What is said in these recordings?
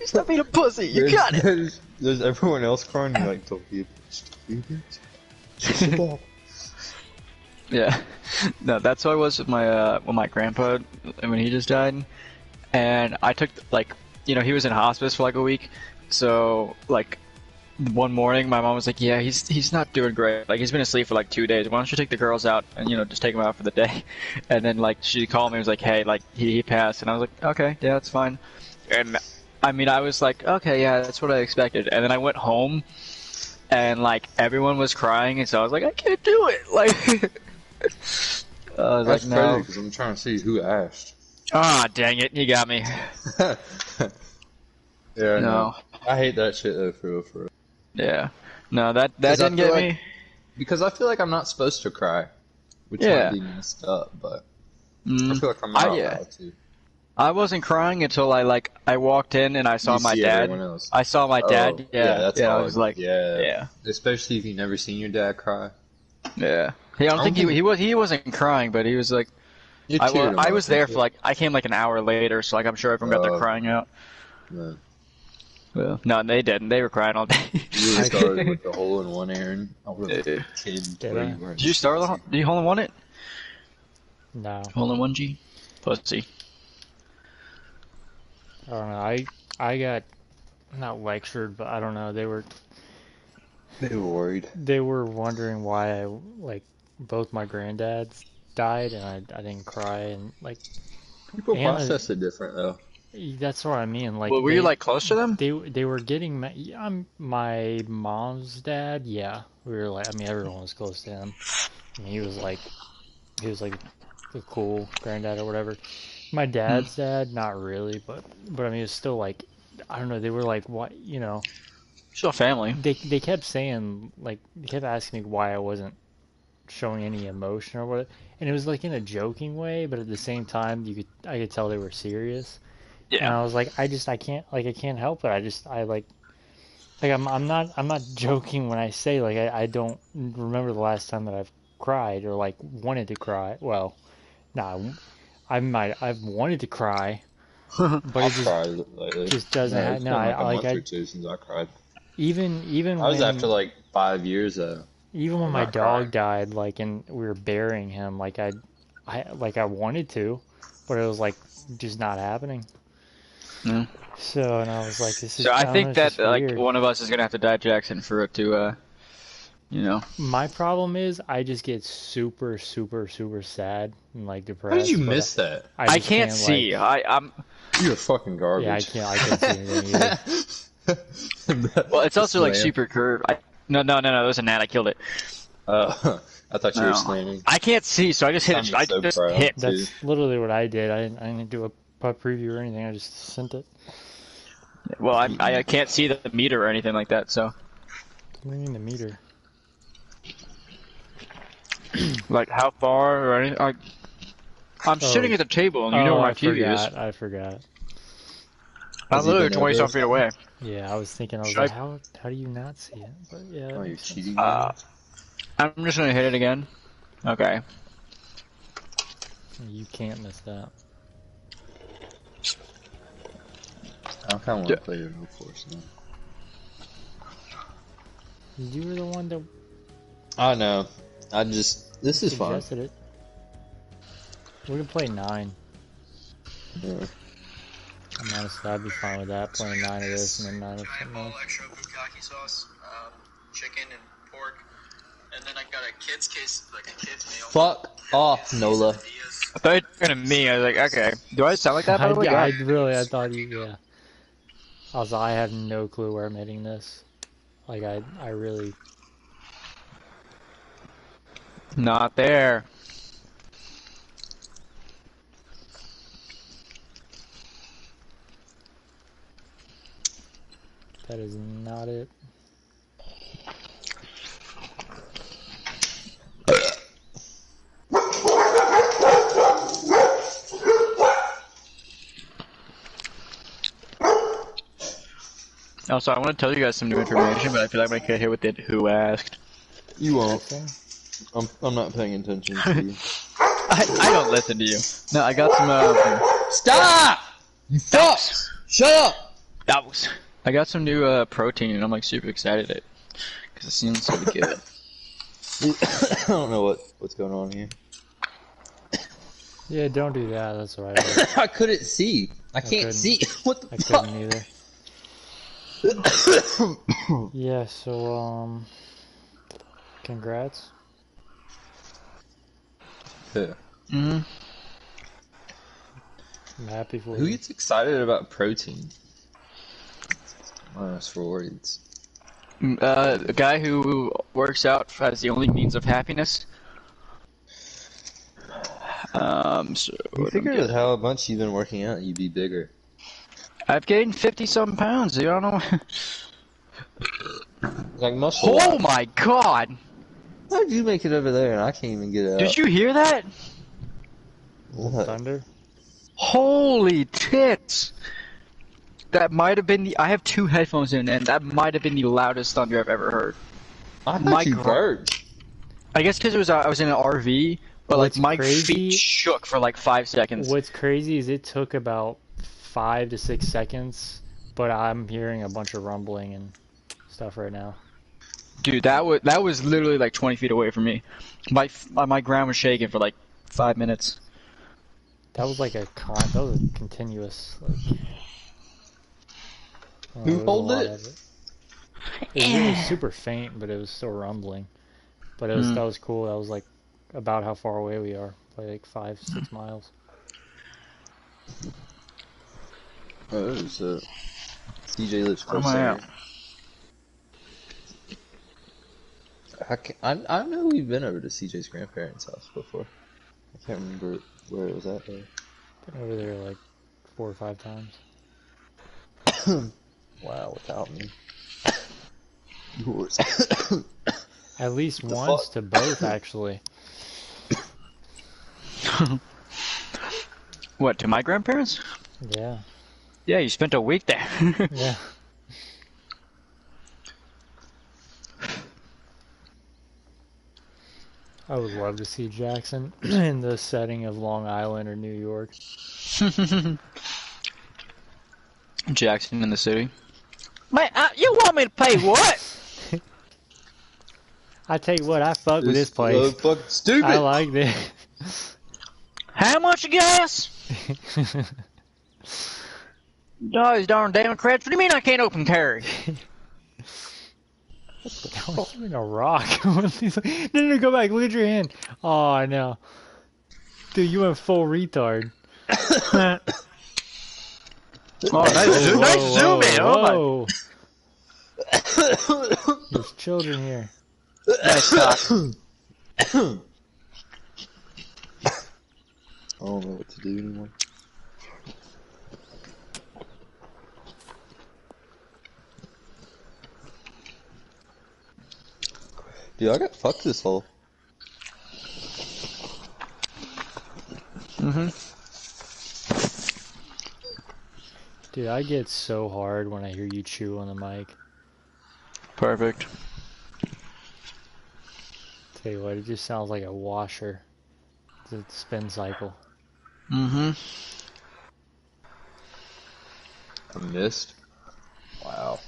Stop being a pussy. You got it. There's everyone else crying. You're like, don't be a bitch. Kiss the ball. Yeah. No, that's how I was with my grandpa when he just died. And I took, like, you know, he was in hospice for like a week. So, like, one morning my mom was like, yeah, he's not doing great. Like, he's been asleep for like 2 days. Why don't you take the girls out and, you know, just take him out for the day? And then, like, she called me and was like, hey, like, he passed. And I was like, okay, yeah, that's fine. And, I mean, I was like, okay, yeah, that's what I expected. And then I went home and, like, everyone was crying. And so I was like, I can't do it. Like, I was That's like, no. because I'm trying to see who asked. Ah, dang it, you got me. Yeah, No. I hate that shit though, for real. Yeah. No, that didn't get me. Because I feel like I'm not supposed to cry, which Yeah. might be messed up, but I feel like I'm not allowed to. I wasn't crying until I walked in and I saw You my see dad. everyone else. I saw my dad. Yeah, that's I hard. was like, yeah. Especially if you've never seen your dad cry. yeah. I don't think he wasn't crying, but he was like. I was there for I came like an hour later, so like I'm sure everyone got their crying out. Yeah. Well, no, they didn't. They were crying all day. You really started with the hole-in-one, Aaron. I was a kid. Did you start with did you hole-in-one it? No. Hole-in-one G? Pussy. I don't know. I got not lectured, but I don't know. They were worried. They were wondering why both my granddads died and I didn't cry and like. People process it different though. That's what I mean. Like, well, were you like close to them? They were getting my mom's dad. Yeah, we were like. I mean, everyone was close to him. I mean, he was like a cool granddad or whatever. My dad's dad, not really, but I mean, it's still like, I don't know. They were like, what, you know? Still family. They kept saying they kept asking me why I wasn't showing any emotion or what, and it was like in a joking way, but at the same time, I could tell they were serious. Yeah. And I was like, I can't help it. I'm not joking when I say I don't remember the last time that I've cried or wanted to cry. Well, I've wanted to cry, but it just doesn't happen. No, a month or two since I cried. Even I was after 5 years though. Even when my dog died, and we were burying him, I wanted to, but it was just not happening. Mm. So, and I was like, this is. So I think that weird. one of us is gonna have to die, Jackson, for it to, you know. My problem is I just get super, super, super sad and depressed. How did you miss that? I can't see. I'm. You're fucking garbage. Yeah, I can't see anything either. Well, it's also super curved. No, there's a gnat. I killed it. I thought you were slanting. I can't see, so I just hit it. I just hit. That's literally what I did. I didn't do a pup preview or anything. I just sent it. Well, I can't see the meter or anything like that, so. What do you mean the meter? Like how far or anything? I'm sitting at the table, and you know where my TV is. I forgot. I'm literally 20-some feet away. Yeah, I was thinking, like, how do you not see it? But yeah. Oh, you're cheating. I'm just gonna hit it again. Okay. You can't miss that. I kind of want to play your No Force now. You were the one that. I know. This is fun. It. We can play 9. Yeah. I'm honestly, I'd be fine with that. Playing 9 of this and then 9 of something else. Extra bukkake sauce, chicken and pork, and then I got a kid's case, a kid's meal. Fuck off, Nola. I thought you were talking to me. I was like, okay. Do I sound like that? By the way? I thought you. Yeah. I have no clue where I'm hitting this. I really. Not there. That is not it. Also, I want to tell you guys some new information, but I feel like I can't hear with it. Who asked? You won't. I'm not paying attention to you. I don't listen to you. No, I got some. Stop! You fucks! Shut up! That was. I got some new protein, and I'm like super excited because it seems so good. I don't know what's going on here. Yeah, don't do that. That's what I did. I couldn't see. I can't couldn't. see. What the I fuck? couldn't either. Yeah, so, congrats. Yeah. Mm-hmm. I'm happy for Who you. gets excited about protein? Steroids. A guy who works out as the only means of happiness. So You figure with how much you've been working out, you'd be bigger. I've gained 50-something pounds. You don't know. Like muscle. Oh my god! How did you make it over there and I can't even get out? Did you hear that? What? Thunder? Holy tits! That might have been the. I have 2 headphones in, and that might have been the loudest thunder I've ever heard. I My thought you God. burped. I guess because it was I was in an RV, but What's like my crazy- feet shook for like 5 seconds. What's crazy is it took about 5 to 6 seconds, but I'm hearing a bunch of rumbling and stuff right now. Dude, that was literally like 20 feet away from me. My ground was shaking for like 5 minutes. That was like that was a continuous, like... Who there was a pulled lot it? of it was super faint, but it was still rumbling. But it was that was cool. That was like about how far away we are, by like 5-6 miles. Oh, it was, CJ lives Where close am I there. at? I know we've been over to CJ's grandparents' house before. I can't remember where it was at though. Been over there like 4 or 5 times. Wow, without me. Yours. At least The once fuck? to both, actually. What, to my grandparents? Yeah. Yeah, you spent a week there. Yeah. I would love to see Jackson in the setting of Long Island or New York. Jackson in the city. Man, you want me to pay what? I tell you what, I fuck with this place. Fucking stupid. I like this. How much gas? Oh, these darn Democrats. What do you mean I can't open carry? Oh, you're in a rock. No, go back. Look at your hand. Oh, no. Dude, you went full retard. Oh, nice zoom in. Oh, Whoa. There's children here. my. Nice cock. I don't know what to do anymore. Dude, I got fucked this hole. Dude, I get so hard when I hear you chew on the mic. Perfect. Tell you what, it just sounds like a washer. It's a spin cycle. Mm-hmm. I missed. Wow.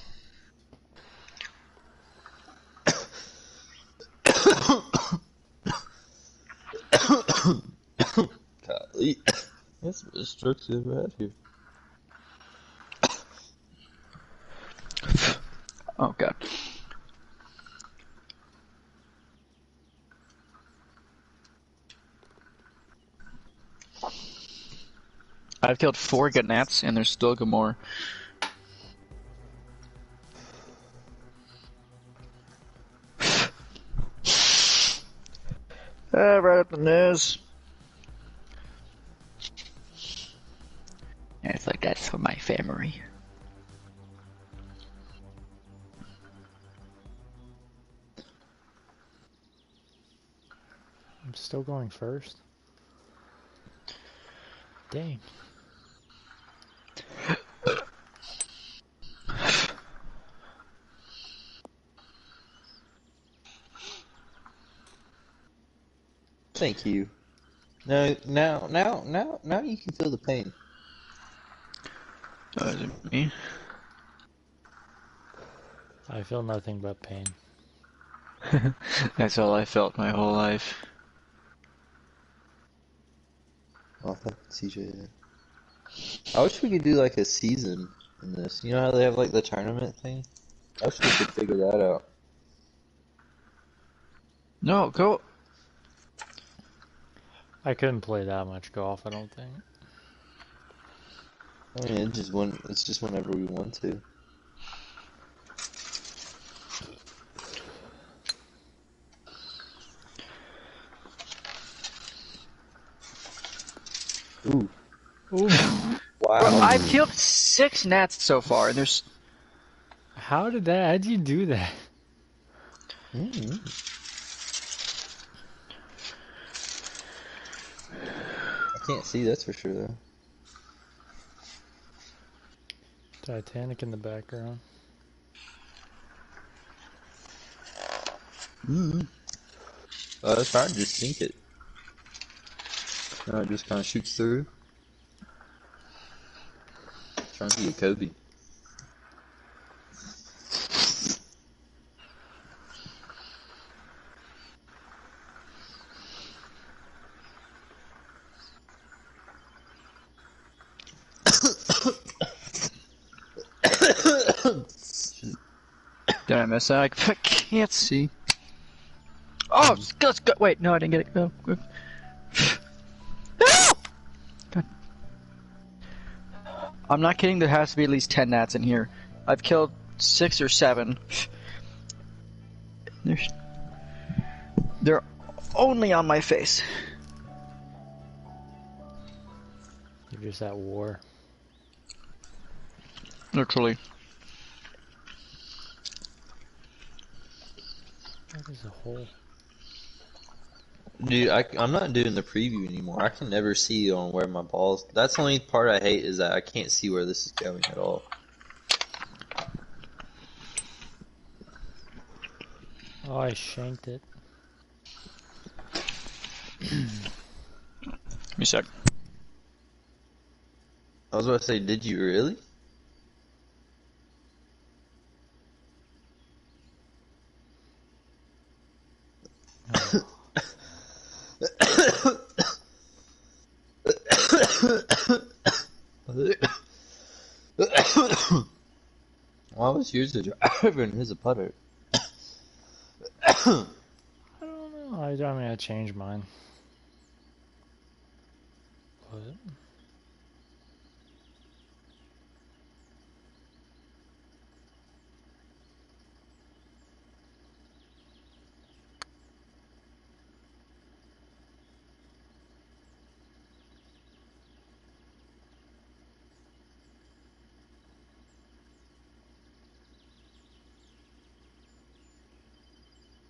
Golly. That's the best strokes I've ever had here. Oh, God. I've killed 4 gnats, and there's still more. Right up the nose. And it's like, that's for my family. I'm still going first. Dang. Thank you. No, now you can feel the pain. Is it me? I feel nothing but pain. That's all I felt my whole life. Oh, I thought CJ. I wish we could do like a season in this. You know how they have like the tournament thing? I wish we could figure that out. No, go. I couldn't play that much golf, I don't think. I mean, it's just whenever we want to. Ooh. Ooh. Wow. Bro, I've killed 6 gnats so far, and there's. How'd you do that? Mm. I can't see, that's for sure, though. Titanic in the background. It's hard to just sink it. It just kind of shoots through. Trying to be a Kobe. Did I miss that? I can't see. Oh, let's go. Wait, no, I didn't get it. Go. No! God. I'm not kidding. There has to be at least 10 gnats in here. I've killed 6 or 7. They're only on my face. You're just at war. Literally. What is a hole? Dude, I'm not doing the preview anymore. I can never see on where my ball's. That's the only part I hate is that I can't see where this is going at all. Oh, I shanked it. Give me a sec. I was about to say, did you really? Why was yours a driver and his a putter? I don't know. I mean, I changed mine. But...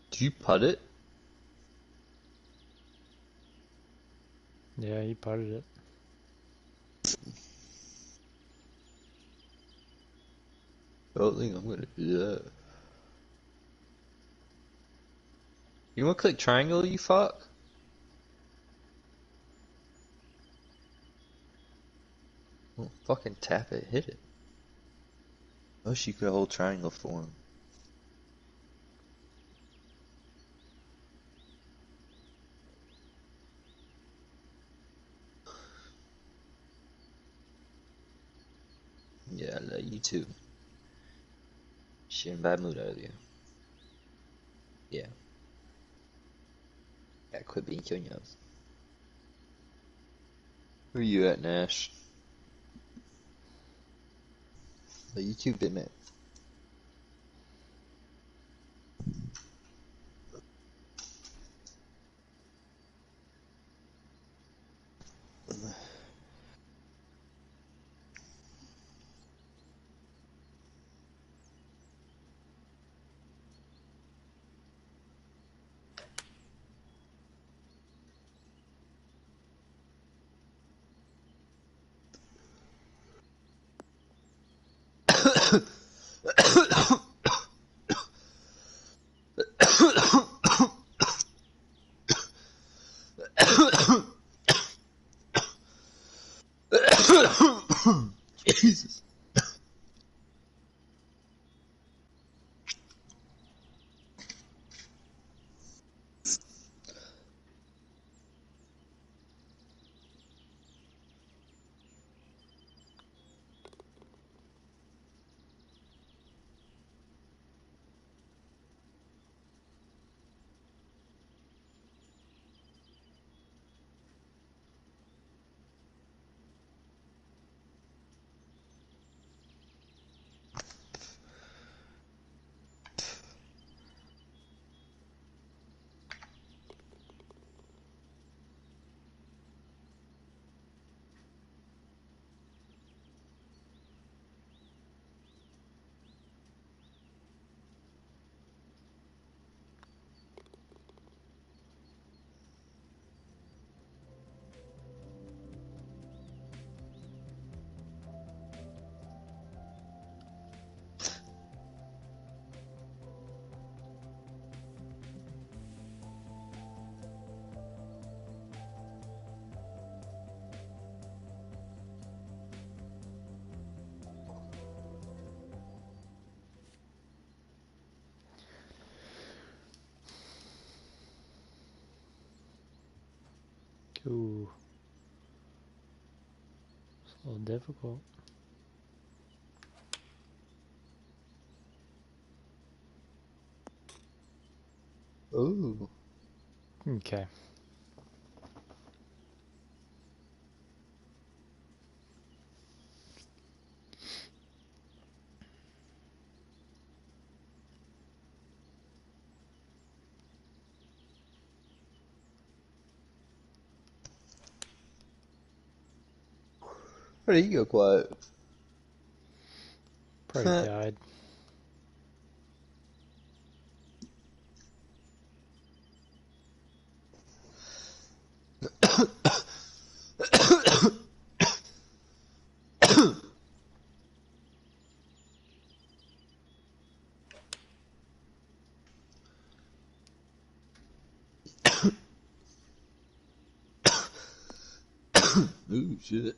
Did you putt it? Yeah, he putted it. I don't think I'm gonna do that. You wanna click triangle, you fuck? Don't fucking tap it, hit it. I wish you could hold triangle for him. Yeah, I love you too. She in bad mood earlier. Yeah. Yeah, quit being coños. Where you at, Nash? Love you too, bit man. Jesus. Ooh. It's a little difficult. Ooh. Okay. Where did you go quiet? Probably died. Ooh, shit.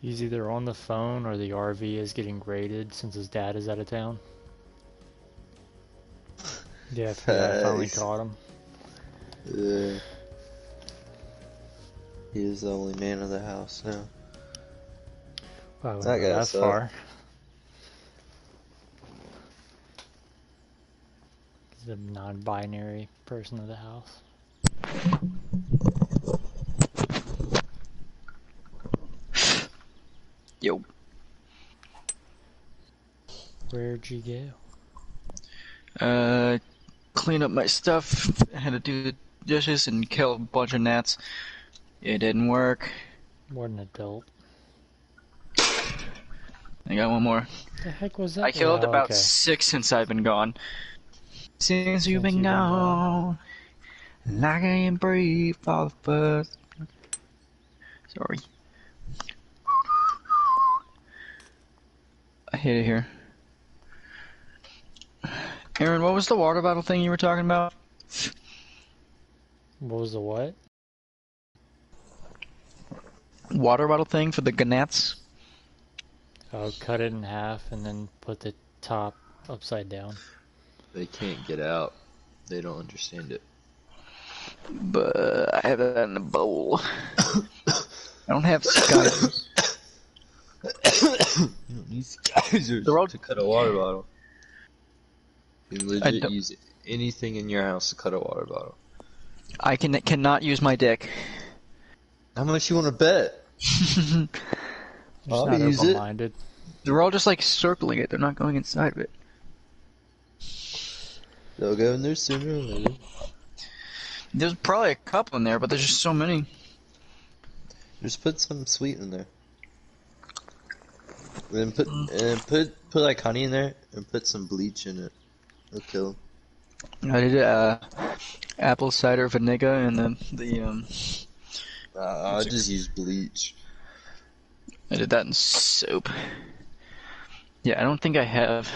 He's either on the phone or the RV is getting graded since his dad is out of town. Yeah, I forgot I finally Nice. caught him. Yeah. He is the only man of the house now. Wow, I That wouldn't go guy that sucked. far. He's a non-binary person of the house. Yo. Where'd you go? Clean up my stuff. Had to do the dishes and kill a bunch of gnats. It didn't work. What an adult. I got one more. The heck was that? I killed Oh, about okay. 6 since I've been gone. Since you've been Since you've been gone, like I ain't breathe for the first. Sorry. I hate it here. Aaron, what was the water bottle thing you were talking about? What was the what? Water bottle thing for the gnats? Oh, cut it in half and then put the top upside down. They can't get out. They don't understand it. But I have that in a bowl. I don't have skies. You don't need geysers They're all- to cut a water bottle. You can I legit don't- use anything in your house to cut a water bottle. I cannot use my dick. How much you want to bet? Just I'll not use it. open-minded. They're all just like circling it. They're not going inside of it. They'll go in there sooner or later. There's probably a couple in there, but there's just so many. Just put some sweet in there. Then put like honey in there and put some bleach in it. It'll kill 'em. I did apple cider vinegar and then I just use bleach. I did that in soap. Yeah, I don't think I have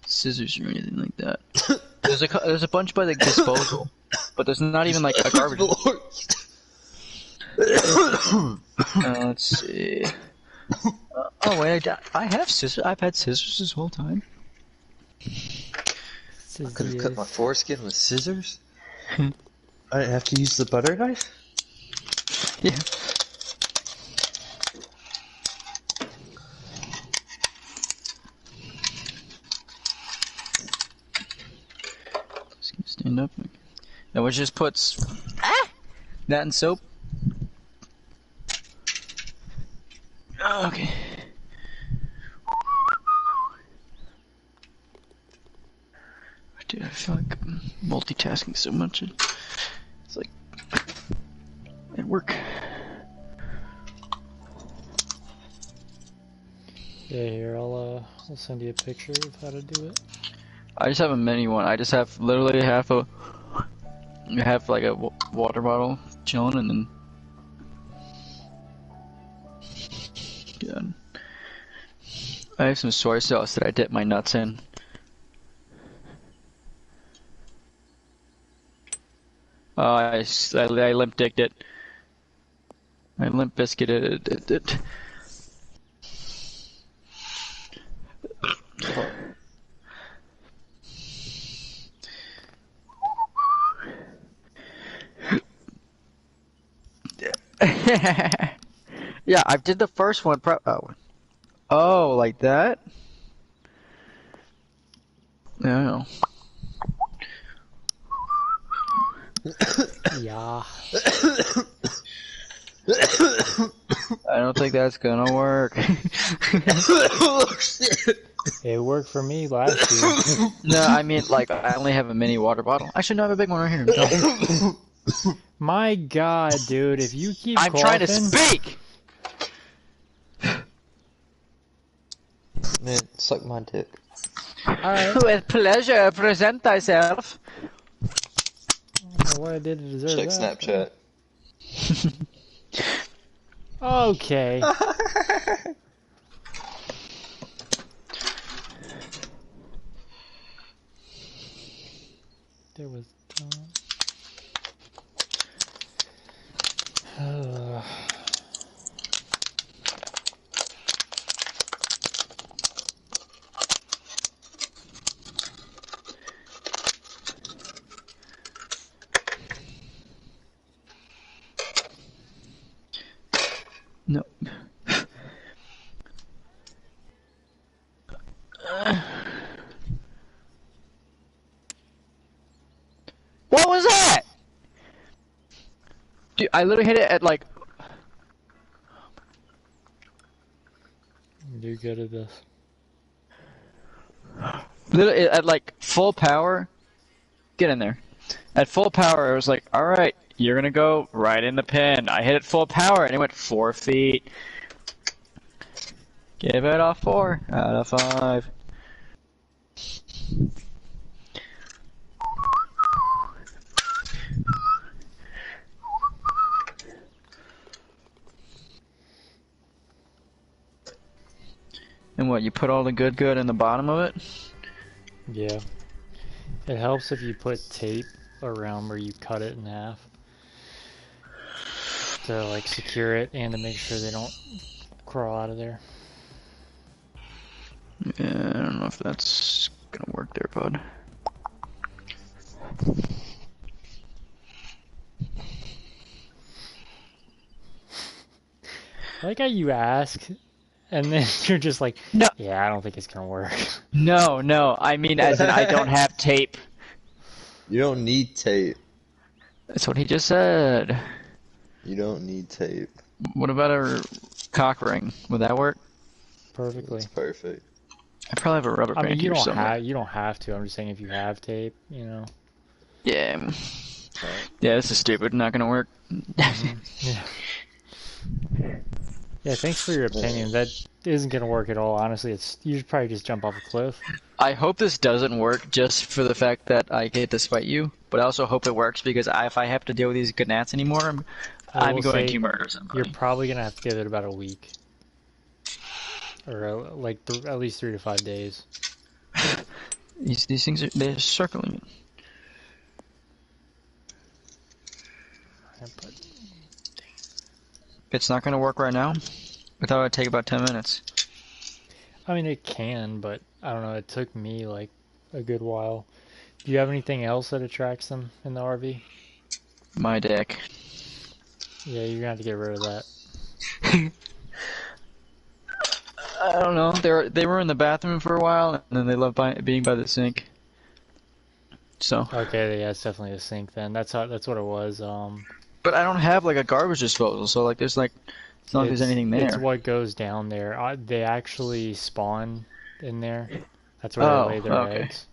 scissors or anything like that. There's a bunch by the disposal, but there's not even like a garbage. Let's see. Oh wait, I have scissors. I've had scissors this whole time. I could have cut my foreskin with scissors. I didn't have to use the butter knife. Yeah. cleaned up. Now we just puts that in soap. Okay. Dude, I feel like I'm multitasking so much. It's like at work. Yeah, here I'll send you a picture of how to do it. I just have a mini one. I just have literally half like a water bottle chilling, and then good. I have some soy sauce that I dip my nuts in. I limp dicked it. I limp biscuited it. Yeah, I did the first one. Oh, like that? No. Yeah. I don't think that's gonna work. It worked for me last year. No, I mean, like, I only have a mini water bottle. Actually, no, I have a big one right here. Go. My God, dude, if you keep I'm trying to speak! Man, suck my dick. Alright. With pleasure, present thyself. I don't know what I did to deserve Check that. Snapchat. Okay. There was No. What was that? Dude, I literally hit it at like. You're good at this. Literally at like full power. Get in there. At full power, I was like, alright, you're gonna go right in the pin. I hit it full power and it went 4 feet. Give it a 4 out of 5. And what, you put all the good in the bottom of it? Yeah. It helps if you put tape around where you cut it in half. To like secure it and to make sure they don't crawl out of there. Yeah, I don't know if that's gonna work there, bud. I like how you ask, and then you're just like, No. yeah, I don't think it's gonna work. No, I mean as in I don't have tape. You don't need tape. That's what he just said. You don't need tape. What about a cock ring? Would that work? Perfectly. It's perfect. I probably have a rubber I band mean, you here don't somewhere. you don't have to. I'm just saying if you have tape, you know. Yeah. Right. Yeah, this is stupid. Not gonna work. Yeah. Yeah, thanks for your opinion. That isn't gonna work at all. Honestly, you should probably just jump off a cliff. I hope this doesn't work just for the fact that I get to spite you, but I also hope it works because if I have to deal with these gnats anymore, I'm will going say to murder somebody. You're probably gonna have to give it about a week, or like at least 3 to 5 days. These things they're circling. It's not gonna work right now. I thought it'd take about 10 minutes. I mean, it can, but I don't know. It took me like a good while. Do you have anything else that attracts them in the RV? My dick. Yeah, you're gonna have to get rid of that. I don't know. They were in the bathroom for a while, and then they love being by the sink. So, Okay, yeah, it's definitely a sink then. That's what it was. but I don't have like a garbage disposal, so like there's like it's not like there's anything It's there. what goes down there. They actually spawn in there. That's where they Oh, lay their okay, eggs.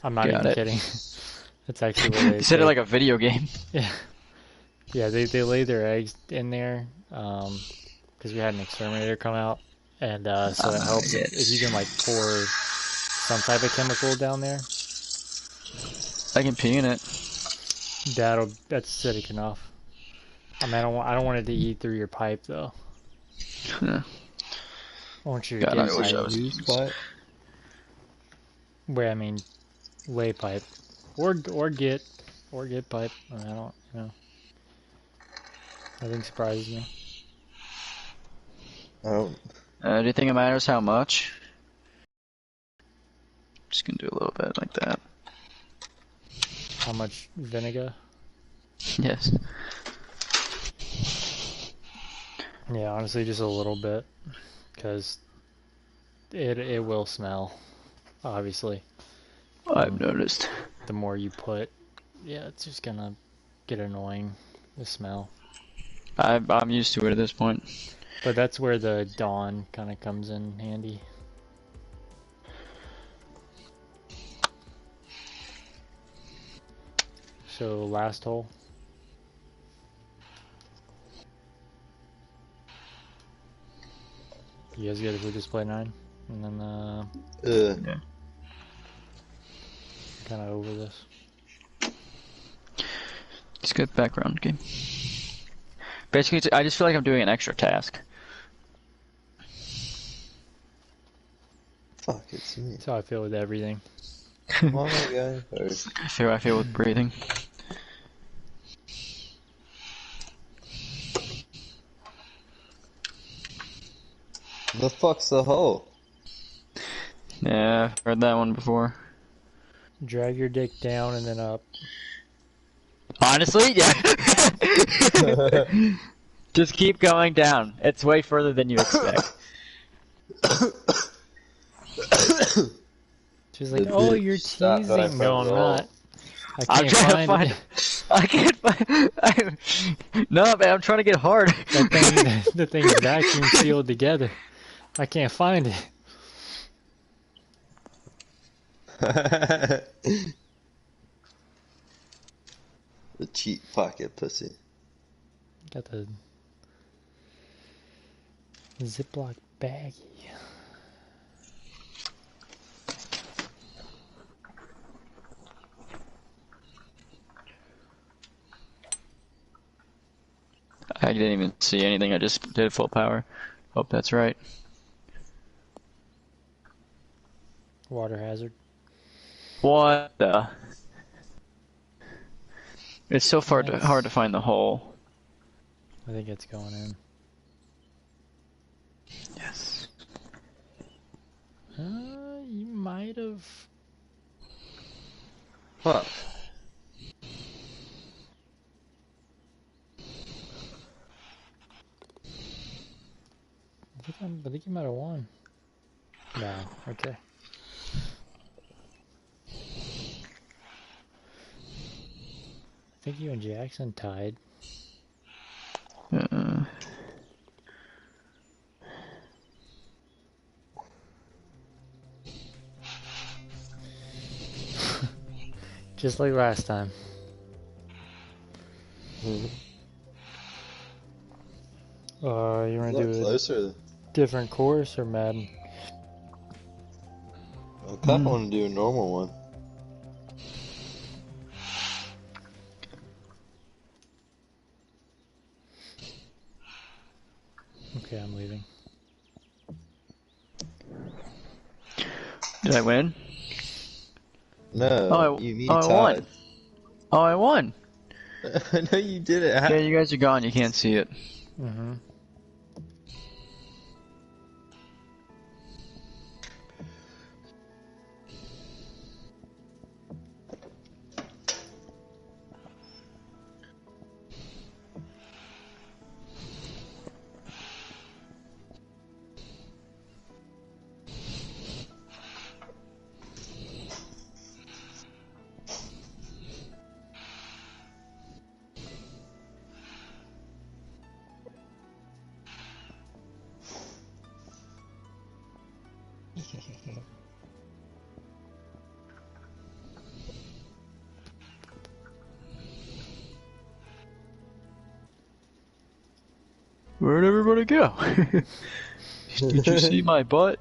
I'm not got even it. kidding. That's actually where You said it like a video game. yeah, yeah, they lay their eggs in there. Because we had an exterminator come out, and so it helps if you can like pour some type of chemical down there. I can pee in it. That's acidic enough. I mean, I don't want it to eat through your pipe though. Yeah. I want you to God, get I wish I was. Used pipe? where I mean, lay pipe, or get pipe. I don't, nothing surprises me. I don't. Do you think it matters how much? Just gonna do a little bit like that. How much vinegar? Yes. Yeah, honestly, just a little bit, because it will smell. Obviously, I've noticed. the more you put, yeah, it's just gonna get annoying. The smell. I'm used to it at this point. But that's where the Dawn kind of comes in handy. So last hole. You guys good if we just play 9? And then Yeah. kind of over this. It's good background game. Basically, I just feel like I'm doing an extra task. Fuck, it's me. That's how I feel with everything. Come on, my guy. First. I feel with breathing. The fuck's the hole? Yeah, I've heard that one before. Drag your dick down and then up. Honestly, yeah. Just keep going down. It's way further than you expect. She's like, The "Oh, dick you're stopped teasing." right No, I'm from not. I I'm can't trying to find find it. I can't find. No, man, I'm trying to get hard. The thing's vacuum sealed together. I can't find it. The cheap pocket pussy. Got the Ziploc baggie. I didn't even see anything. I just did full power. Hope that's right. Water hazard. What the? It's so hard to find the hole. I think it's going in. Yes. You might have. Fuck. I think you might have won. No, okay. I think you and Jackson tied. Just like last time. You want to do Closer. a different course or Madden? I kind of want to do a normal one. Okay, I'm leaving. Did I win? No, you I tied. won. Oh, I won. No, you did it. Yeah, you guys are gone. You can't see it. Mm-hmm. Where'd everybody go? Did you see my butt?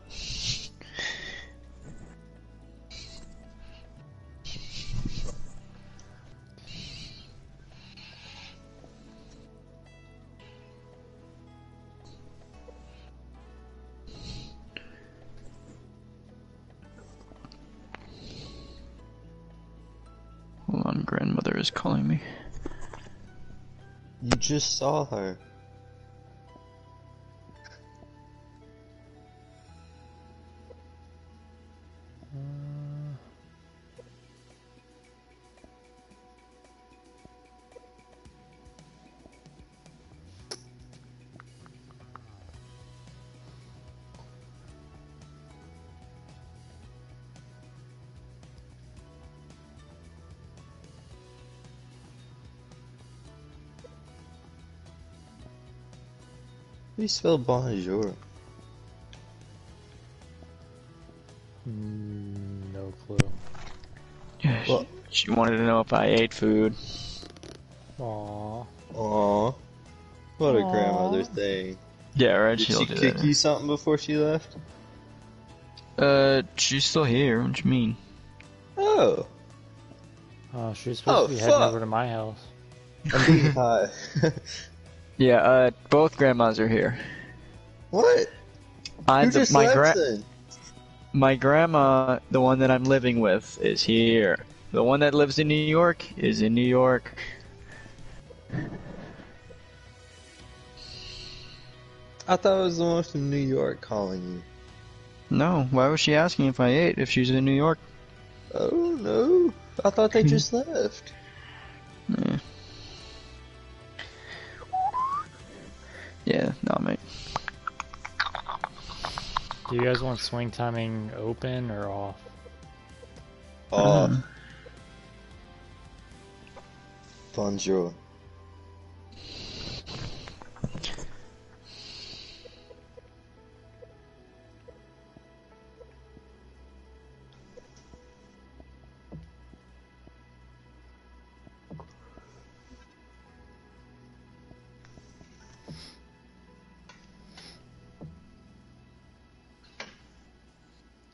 Hold on, grandmother is calling me. You just saw her. How do you spell bonjour? No clue. Yeah, Well- she wanted to know if I ate food. Aww. Aw. What a Aw. grandmother thing. Yeah, right. Did She'll she do kick that. you something before she left? She's still here. What do you mean? Oh. Oh, she's supposed to be heading fuck. over to my house. I'm being high. Yeah, both grandmas are here. What? You just left then. My grandma, the one that I'm living with, is here. The one that lives in New York is in New York. I thought it was the one from New York calling you. No, why was she asking if I ate if she's in New York? Oh no. I thought they just left. Yeah. Yeah, no, mate. Do you guys want swing timing open or off? Off. Bonjour.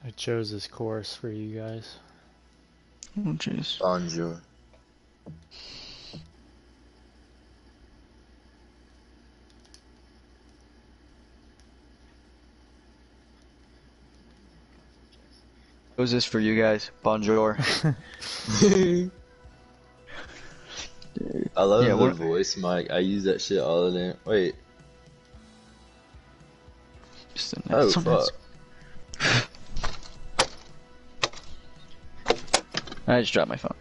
I chose this course for you guys. Oh, jeez. Bonjour. Was this for you guys? Bonjour. I love Yeah, the what- voice mic. I use that shit all the time. Wait. Just a Oh, sometimes- fuck. I just dropped my phone.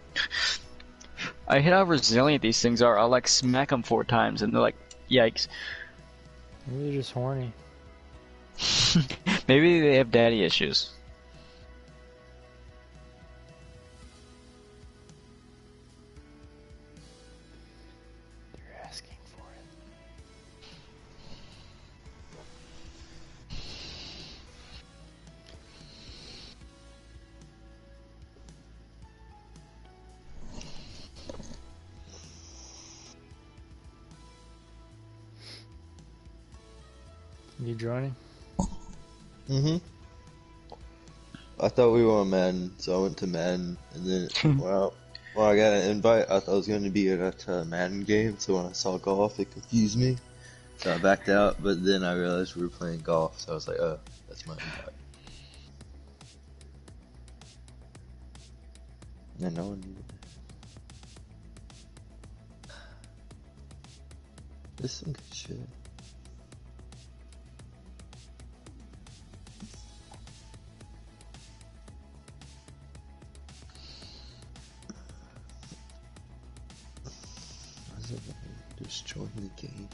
I hate how resilient these things are. I'll like smack them 4 times and they're like, yikes. Maybe they're just horny. Maybe they have daddy issues. They're asking for it. You joining? Mm-hmm. I thought we were on Madden, so I went to Madden, and then when I got an invite, I thought it was going to be at a Madden game, so when I saw golf, it confused me. So I backed out, but then I realized we were playing golf, so I was like, oh, that's my invite. And no one knew. This is some good shit. Why is it just join the game?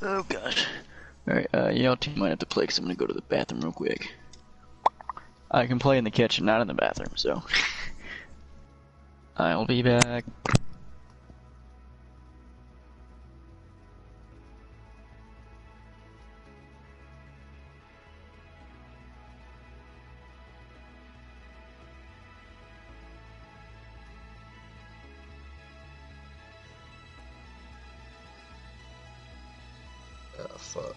Oh gosh. Alright, y'all two might have to play because I'm gonna go to the bathroom real quick. I can play in the kitchen, not in the bathroom, so. I'll be back. Oh, fuck.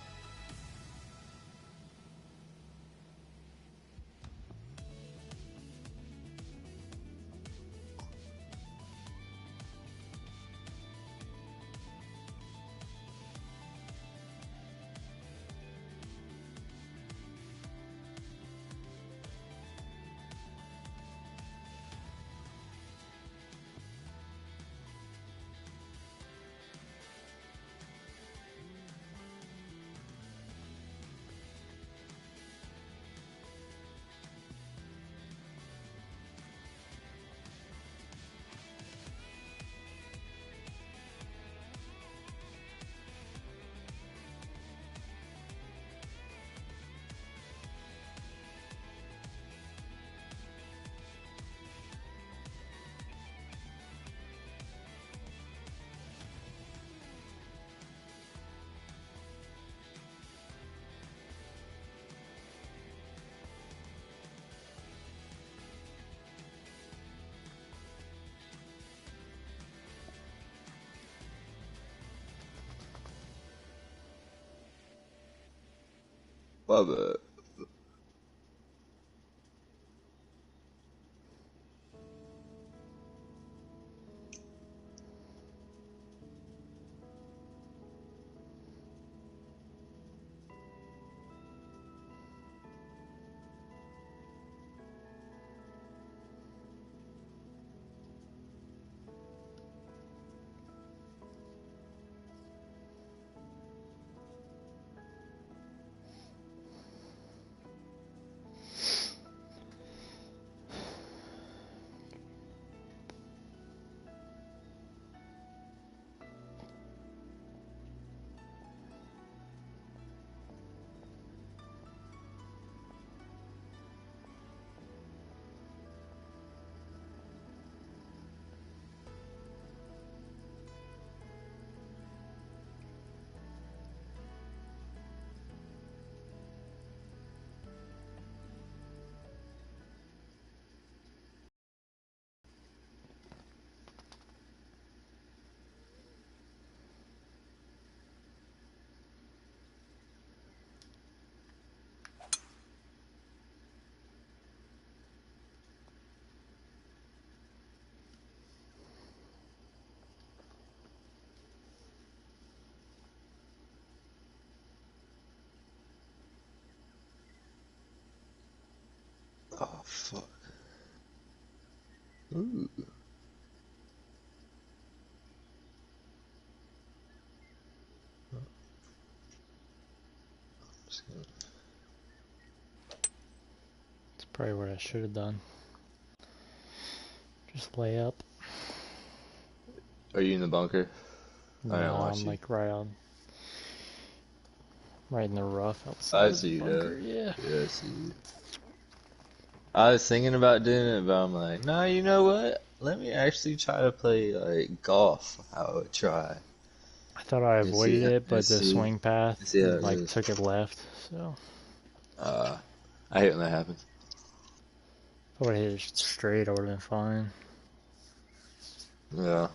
Love it. Oh, fuck. Ooh. Just gonna... That's probably what I should have done. Just lay up. Are you in the bunker? I didn't No, watch I'm you. like right in the rough outside I of the see you, though. bunker. Yeah. Yeah, I see you. I was thinking about doing it, but I'm like, nah, you know what? Let me actually try to play, like, golf. I would try. I thought I And see, avoided it, and but the see, swing path and see how it like goes. took it left. So I hate when that happens. if I would have hit it straight, I would have been fine. Yeah.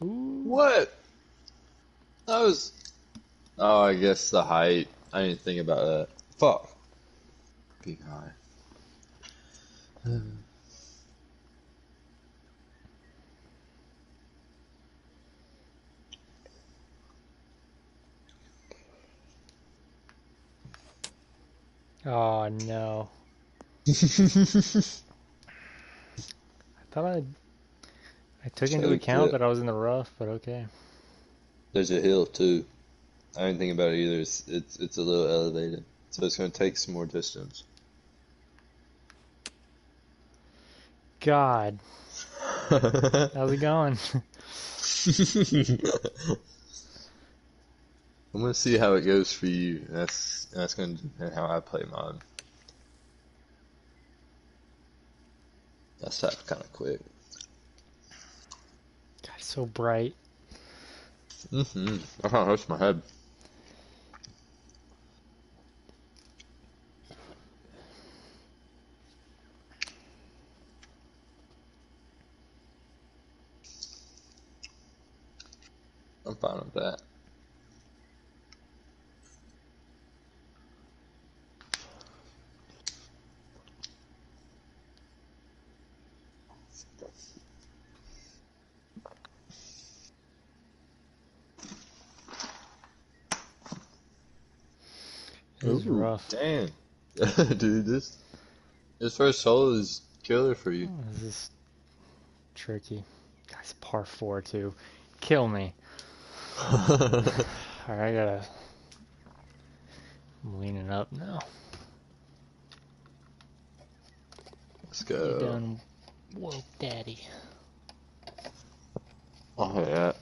Ooh. What? That was... Oh, I guess the height. I didn't think about that. Fuck. Being high. Oh no. I thought I took into Choked account it. that I was in the rough, but okay. There's a hill too. I didn't think about it either. It's a little elevated, so it's gonna take some more distance. God, how's it going? I'm gonna see how it goes for you. That's gonna depend how I play mine. That's kind of quick. God, it's so bright. I can't hurt my head. I'm fine with that. This is Ooh, rough. damn. Dude, this first solo is killer for you. Oh, this is tricky. Guys, par 4 too. Kill me. Alright, I gotta... I'm leaning up now. Let's You go. done woke daddy. Oh yeah.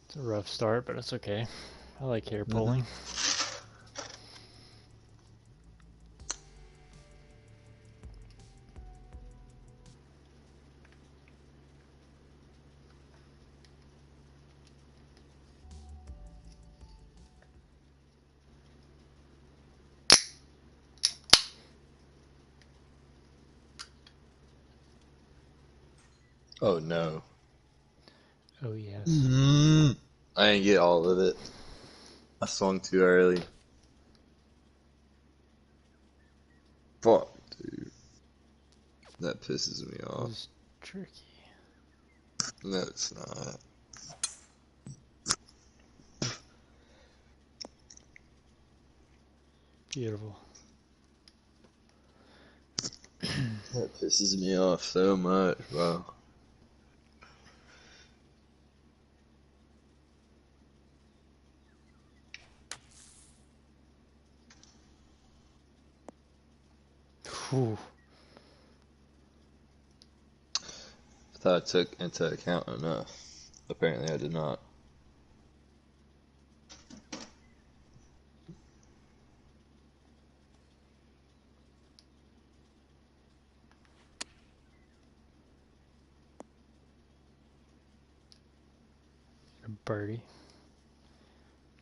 It's a rough start, but it's okay. I like hair pulling. Oh no. Oh yes. I didn't get all of it. I swung too early. Fuck, dude. That pisses me This off. is tricky. No, it's not. Beautiful. That pisses me off so much, bro. Whew. I thought I took into account enough. Apparently I did not. A birdie.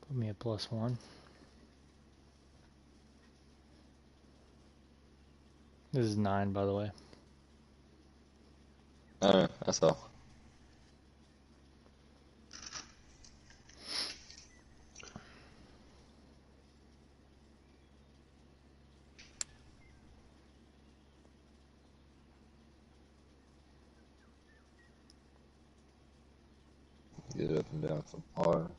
Put me at +1. This is 9, by the way. I don't know, that's all. Get it up and down from par.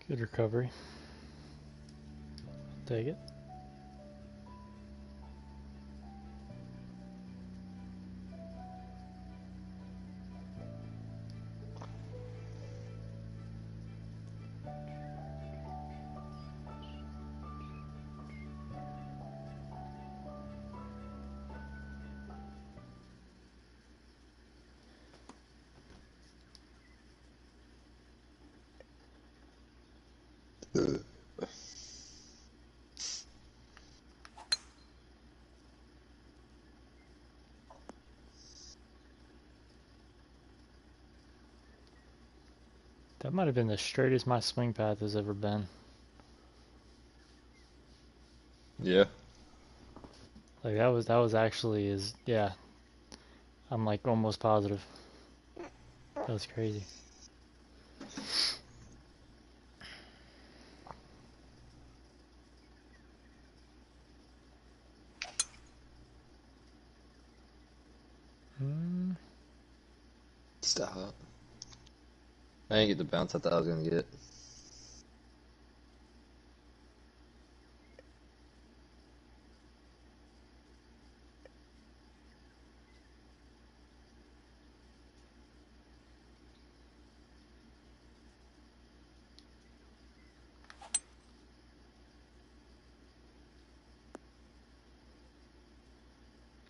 Good recovery. Take it. That might have been the straightest my swing path has ever been. Yeah. Like that was actually yeah. I'm like almost positive. That was crazy. Stop. I didn't get the bounce I thought I was gonna get.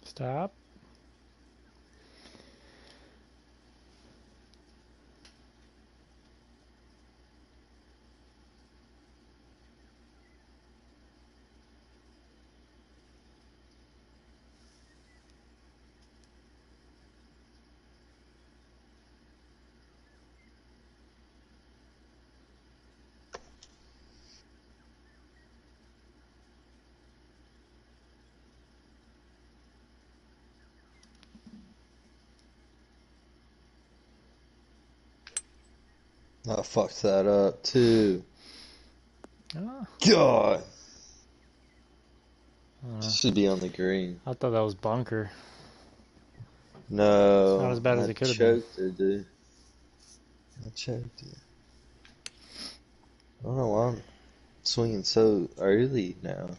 Stop. I fucked that up too. Oh, God. I Should be on the green. thought that was bunker. No. It's not as bad as I it could have been. choked it, dude. I choked it. I don't know why I'm swinging so early now.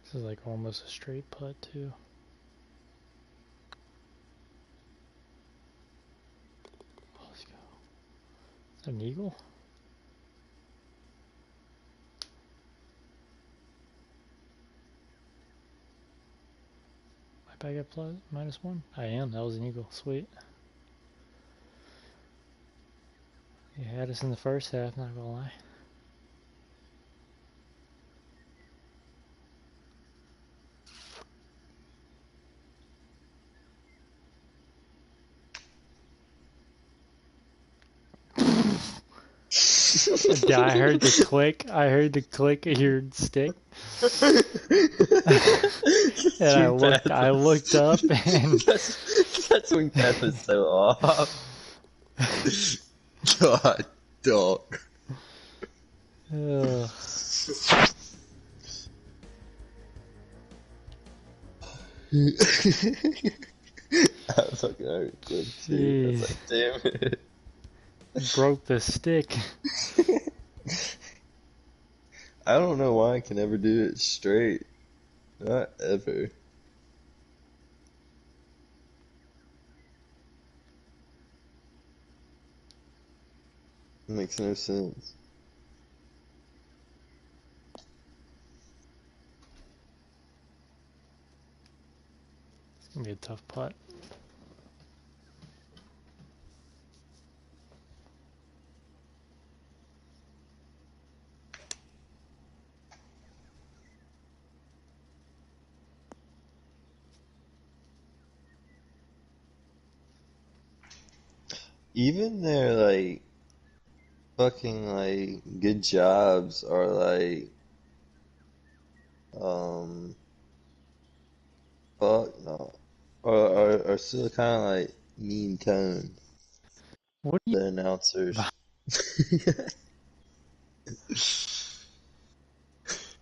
This is like almost a straight putt too. Let's go. Is that an eagle? Am I back at plus -1? I am. That was an eagle. Sweet. You had us in the first half. Not gonna lie. Yeah, I heard the click. I heard the click of your stick. And I looked up and that swing path is so off. God, dog. Ugh. I fucking hurt good too. I was like, damn it. Broke the stick. I don't know why I can never do it straight. Not ever. It makes no sense. It's gonna be a tough putt. Even their like fucking like good jobs are like fuck no. Are still kinda like mean tone. What do you? The announcers.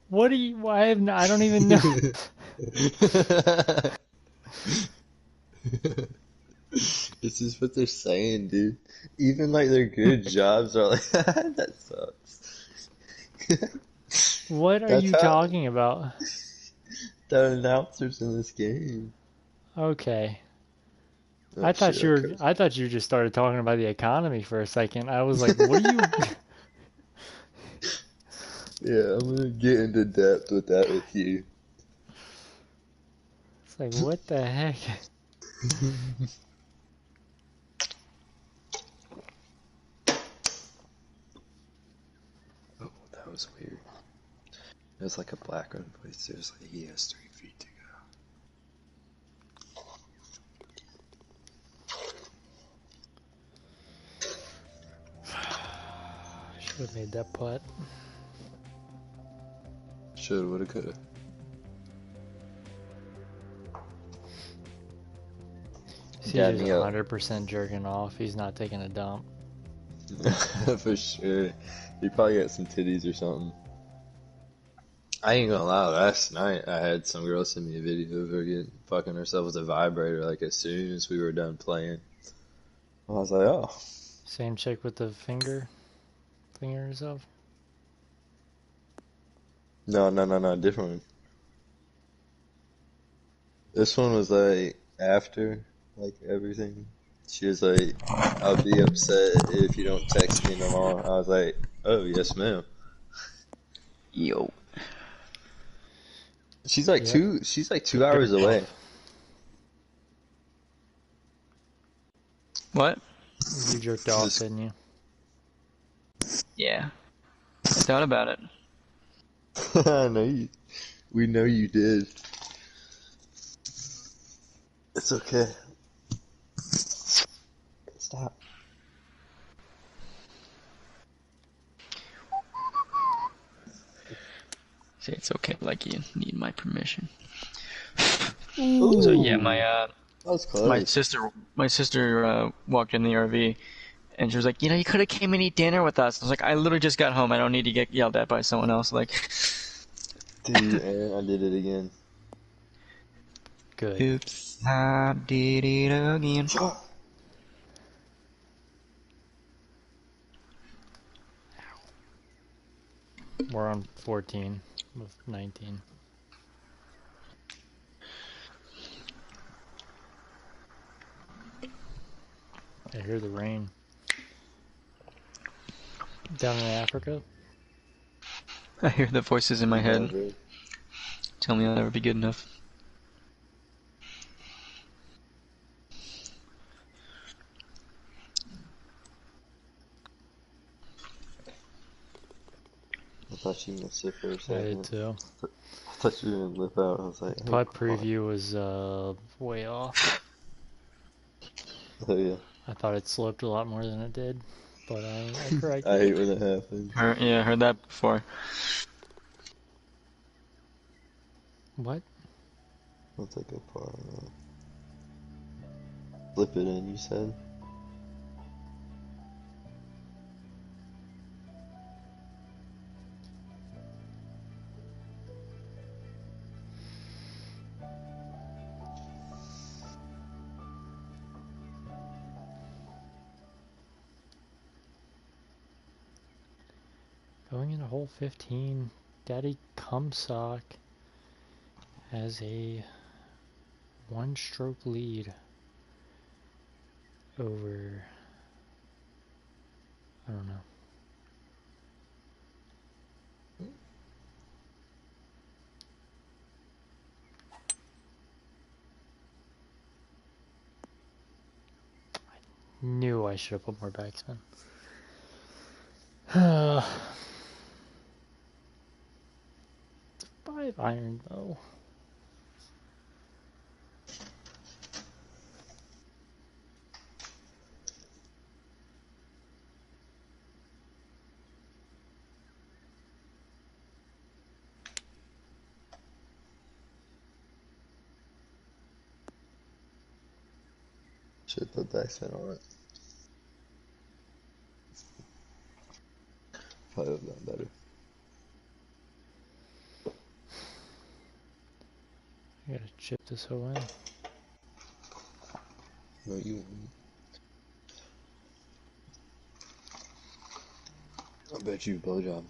What do you? I have. I don't even know. This is what they're saying, dude. Even like their good jobs are like that sucks. What are That's you how talking about? the announcers in this game. Okay. Oh I shit, thought you were. okay. I thought you just started talking about the economy for a second. I was like, what are you? Yeah, I'm gonna get into depth with that with you. It's like, what the heck? Oh, that was weird. There's like a black one place. There's like he has 3 feet to Should have made that putt. go. Should, woulda, coulda. CJ's 100% jerking off. He's not taking a dump. For sure. He probably got some titties or something. I ain't gonna lie, last night I had some girl send me a video of her getting fucking herself with a vibrator like as soon as we were done playing. I was like, oh. Same chick with the finger herself? No, different one. This one was like after, like everything. She was like, I'll be upset if you don't text me no more. I was like, oh, yes ma'am. Yo. She's like she's like 2 hours away. What? You jerked off, didn't you? Yeah. No doubt about it. I know you. We know you did. It's okay. Stop. Say it's okay, like you need my permission. Ooh. So yeah, my That was close. my sister walked in the RV, and she was like, you could have came and eat dinner with us. I was like, I literally just got home. I don't need to get yelled at by someone else. Like, Dude, I did it again. Good. oops, I did it again. We're on 14 with 19. I hear the rain. Down in Africa? I hear the voices in my head. Tell me I'll never be good enough. I thought you missed it for a I second. did too. I thought you were gonna lip out. I was like, hey, Putt come on. preview was way off. Oh yeah. I thought it sloped a lot more than it did, but I corrected. I hate when that happens. Heard that before. What? I'll take a part. Flip it in, you said? Going into hole 15, Daddy Cumsock has a 1-stroke lead over, I don't know. I knew I should have put more backspin. 5 iron though. Should put backspin on it. Probably would have done better. I gotta chip this hoe in. No, you won't. I bet you blowjob.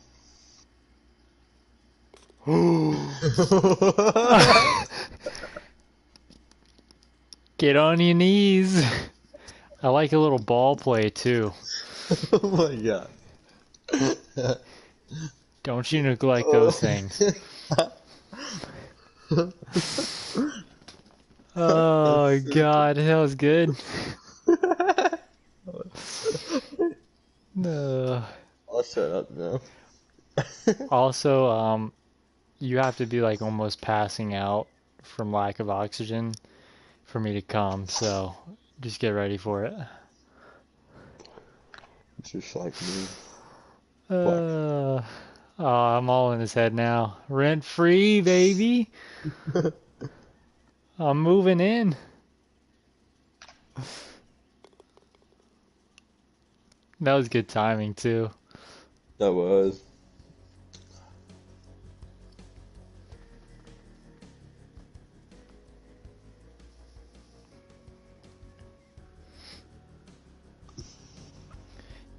Get on your knees. I like a little ball play too. Oh my god. Don't you neglect those things. Oh god, that was good. No. I'll shut up now. Also, you have to be like almost passing out from lack of oxygen for me to come. So just get ready for it. It's just like me. Oh, I'm all in his head now. Rent free, baby. I'm moving in. That was good timing too. That was.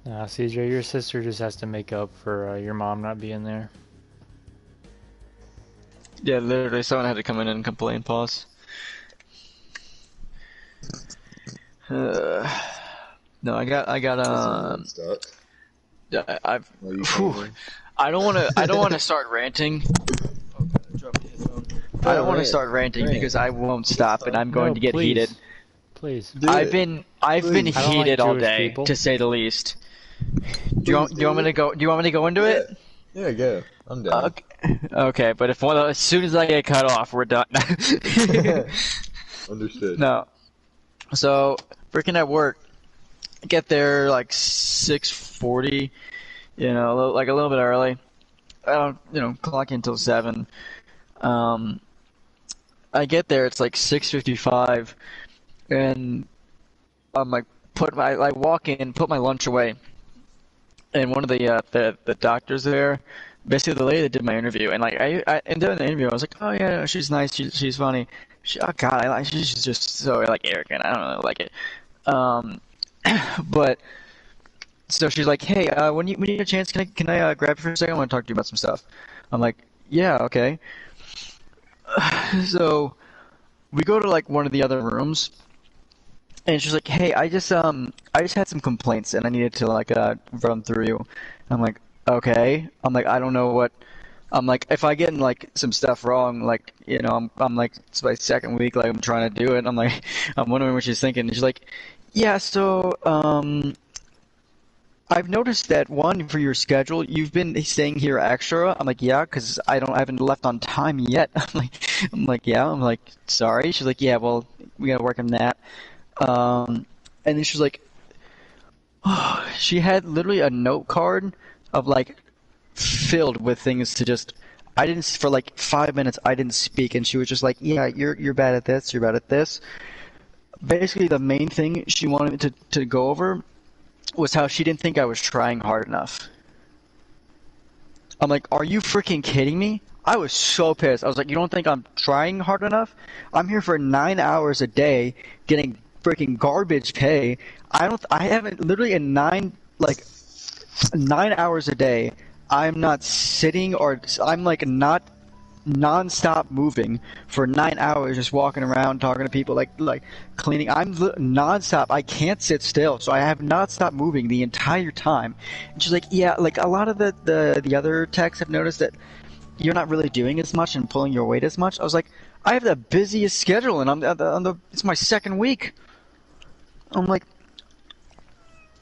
CJ, your sister just has to make up for your mom not being there. Yeah, literally, someone had to come in and complain. Pause. No, I got Stuck. I've. Are you Whew, coming? I don't want to start ranting. I don't want to start ranting because I won't stop and I'm going No, to get please. heated. Please. Do I've it. been I don't like heated all Jewish day, people. to say the least. Do you Please want me to go? Do you want me to go into it? Yeah, go. I'm down. Okay, but if as soon as I get cut off, we're done. Understood. No. So, freaking at work, get there like 6:40, like a little bit early. I don't, clock in until 7. I get there, it's like 6:55, and I'm like, I walk in, put my lunch away, and one of the doctors there, basically the lady that did my interview, and like and during the interview, I was like, oh yeah, she's nice, she's funny. Oh god, she's just so like arrogant. I don't really like it. But so she's like, hey, when you get a chance, can I grab you for a second? I want to talk to you about some stuff. I'm like, yeah, okay. So we go to like one of the other rooms, and she's like, hey, I just had some complaints and I needed to like run through you. I'm like, okay. I'm like, I don't know what. I'm like, if I get like some stuff wrong, like I'm like, it's my second week, like I'm trying to do it. I'm like, I'm wondering what she's thinking. And she's like, yeah, so I've noticed that one for your schedule, you've been staying here extra. I'm like, yeah, because I haven't left on time yet. I'm like, yeah. I'm like, sorry. She's like, yeah, well, we gotta work on that. And then she's like, oh, she had literally a note card of like filled with things to just. I didn't for like 5 minutes. I didn't speak, and she was just like, yeah, you're bad at this. You're bad at this. Basically, the main thing she wanted me to go over was how she didn't think I was trying hard enough. I'm like, are you freaking kidding me? I was so pissed. I was like, you don't think I'm trying hard enough? I'm here for 9 hours a day getting freaking garbage pay. I haven't literally in 9 hours a day. I'm not sitting or I'm like not non-stop moving for 9 hours, just walking around talking to people, like cleaning. I'm non-stop. I can't sit still, so I have not stopped moving the entire time. And she's like, yeah, like a lot of the other techs have noticed that you're not really doing as much and pulling your weight as much. I was like, I have the busiest schedule, and it's my second week. I'm like,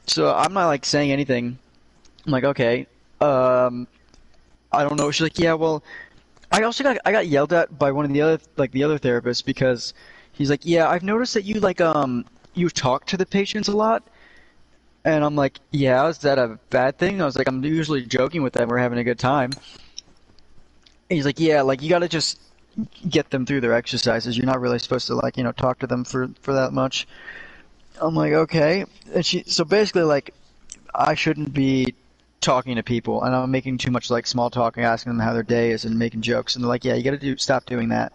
so I'm not like saying anything. I'm like, okay, I don't know. She's like, yeah, well. I got yelled at by one of the other therapists because he's like, yeah, I've noticed that you you talk to the patients a lot, and I'm like, yeah, is that a bad thing? I was like, I'm usually joking with them, we're having a good time. And he's like, yeah, like you gotta just get them through their exercises. You're not really supposed to talk to them for that much. I'm like, okay, and so basically like I shouldn't be talking to people, and I'm making too much like small talk and asking them how their day is and making jokes, and they're like, yeah, you gotta stop doing that.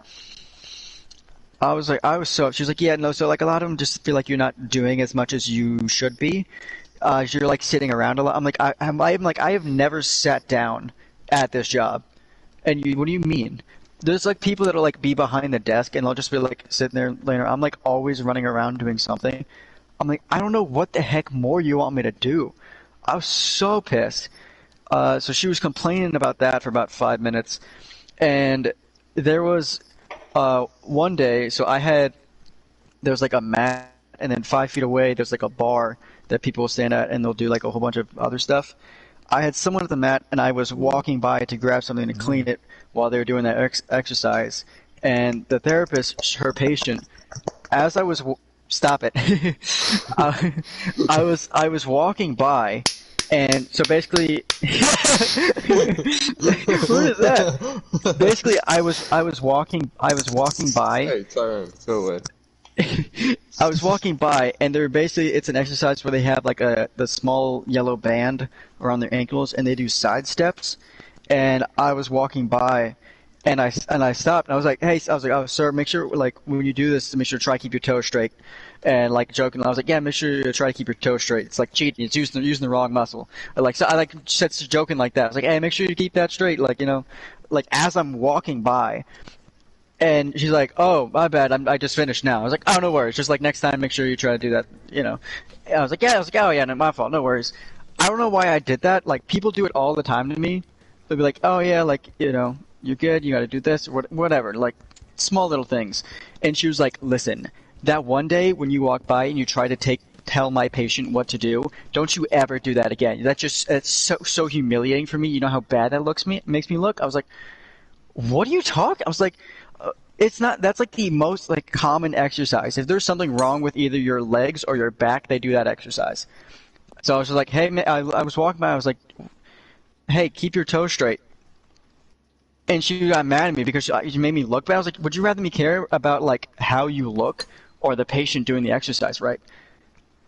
I was she was like, yeah, no, so like a lot of them just feel like you're not doing as much as you should be. You're like sitting around a lot. I'm like, I'm like, I have never sat down at this job. And what do you mean? There's like people that'll like be behind the desk and they'll just be like sitting there laying around. I'm like always running around doing something. I'm like, I don't know what the heck more you want me to do. I was so pissed. So she was complaining about that for about 5 minutes. And there was one day, so there was like a mat, and then 5 feet away, there's like a bar that people will stand at, and they'll do like a whole bunch of other stuff. I had someone at the mat, and I was walking by to grab something to clean it while they were doing that exercise. And the therapist, her patient, as I was stop it, I was walking by, and so basically, what is that? Basically, I was walking by. Hey, sorry, go away. I was walking by, and they're basically, it's an exercise where they have like the small yellow band around their ankles, and they do side steps. And I was walking by, and I stopped, and I was like, hey, I was like, oh, sir, make sure, like, when you do this, make sure to try to keep your toes straight. And like joking, I was like, yeah, make sure you try to keep your toes straight. It's like cheating. It's using the wrong muscle. Like, so I like said joking like that. I was like, hey, make sure you keep that straight. Like, you know, like as I'm walking by. And she's like, oh, my bad, I just finished now. I was like, oh, no worries. Just like next time, make sure you try to do that, you know. And I was like, oh, yeah, no, my fault, no worries. I don't know why I did that. Like, people do it all the time to me. They'll be like, oh, yeah, like, you know, you're good, you gotta do this, or whatever. Like, small little things. And she was like, listen, that one day when you walk by and you try to tell my patient what to do, don't you ever do that again. It's so humiliating for me. You know how bad that makes me look? I was like, what are you talking? I was like, it's not. That's like the most like common exercise. If there's something wrong with either your legs or your back, they do that exercise. So I was just like, hey, man, I was walking by. I was like, hey, keep your toes straight. And she got mad at me because she made me look bad. I was like, would you rather me care about like how you look or the patient doing the exercise, right?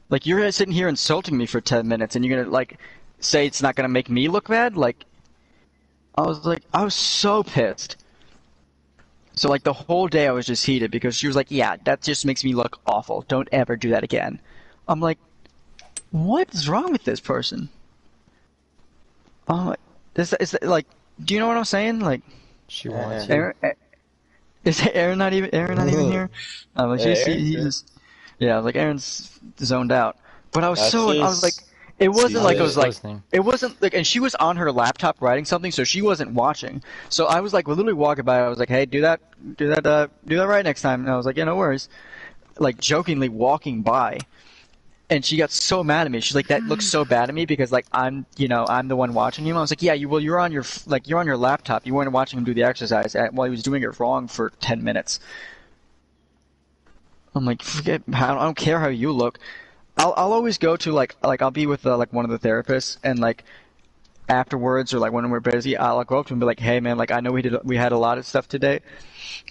Like you're sitting here insulting me for 10 minutes, and you're gonna like say it's not gonna make me look bad? Like, I was so pissed. So, like, the whole day I was just heated because she was like, yeah, that just makes me look awful. Don't ever do that again. I'm like, what is wrong with this person? Oh, like, do you know what I'm saying? Like, She wants Aaron, is Aaron not even here? Like, yeah, like, Aaron's zoned out. But I was like, it wasn't like it was like it wasn't like, and she was on her laptop writing something, so she wasn't watching. So I was like literally walking by. I was like, "Hey, do that right next time." And I was like, "Yeah, no worries." Like jokingly walking by, and she got so mad at me. She's like, "That looks so bad at me because like I'm the one watching him." I was like, "Yeah, you're on your laptop. You weren't watching him do the exercise while he was doing it wrong for 10 minutes." I'm like, I don't care how you look. I'll always go to like I'll be with like one of the therapists, and like afterwards or like when we're busy, I'll go up to him and be like, hey man, like I know we had a lot of stuff today,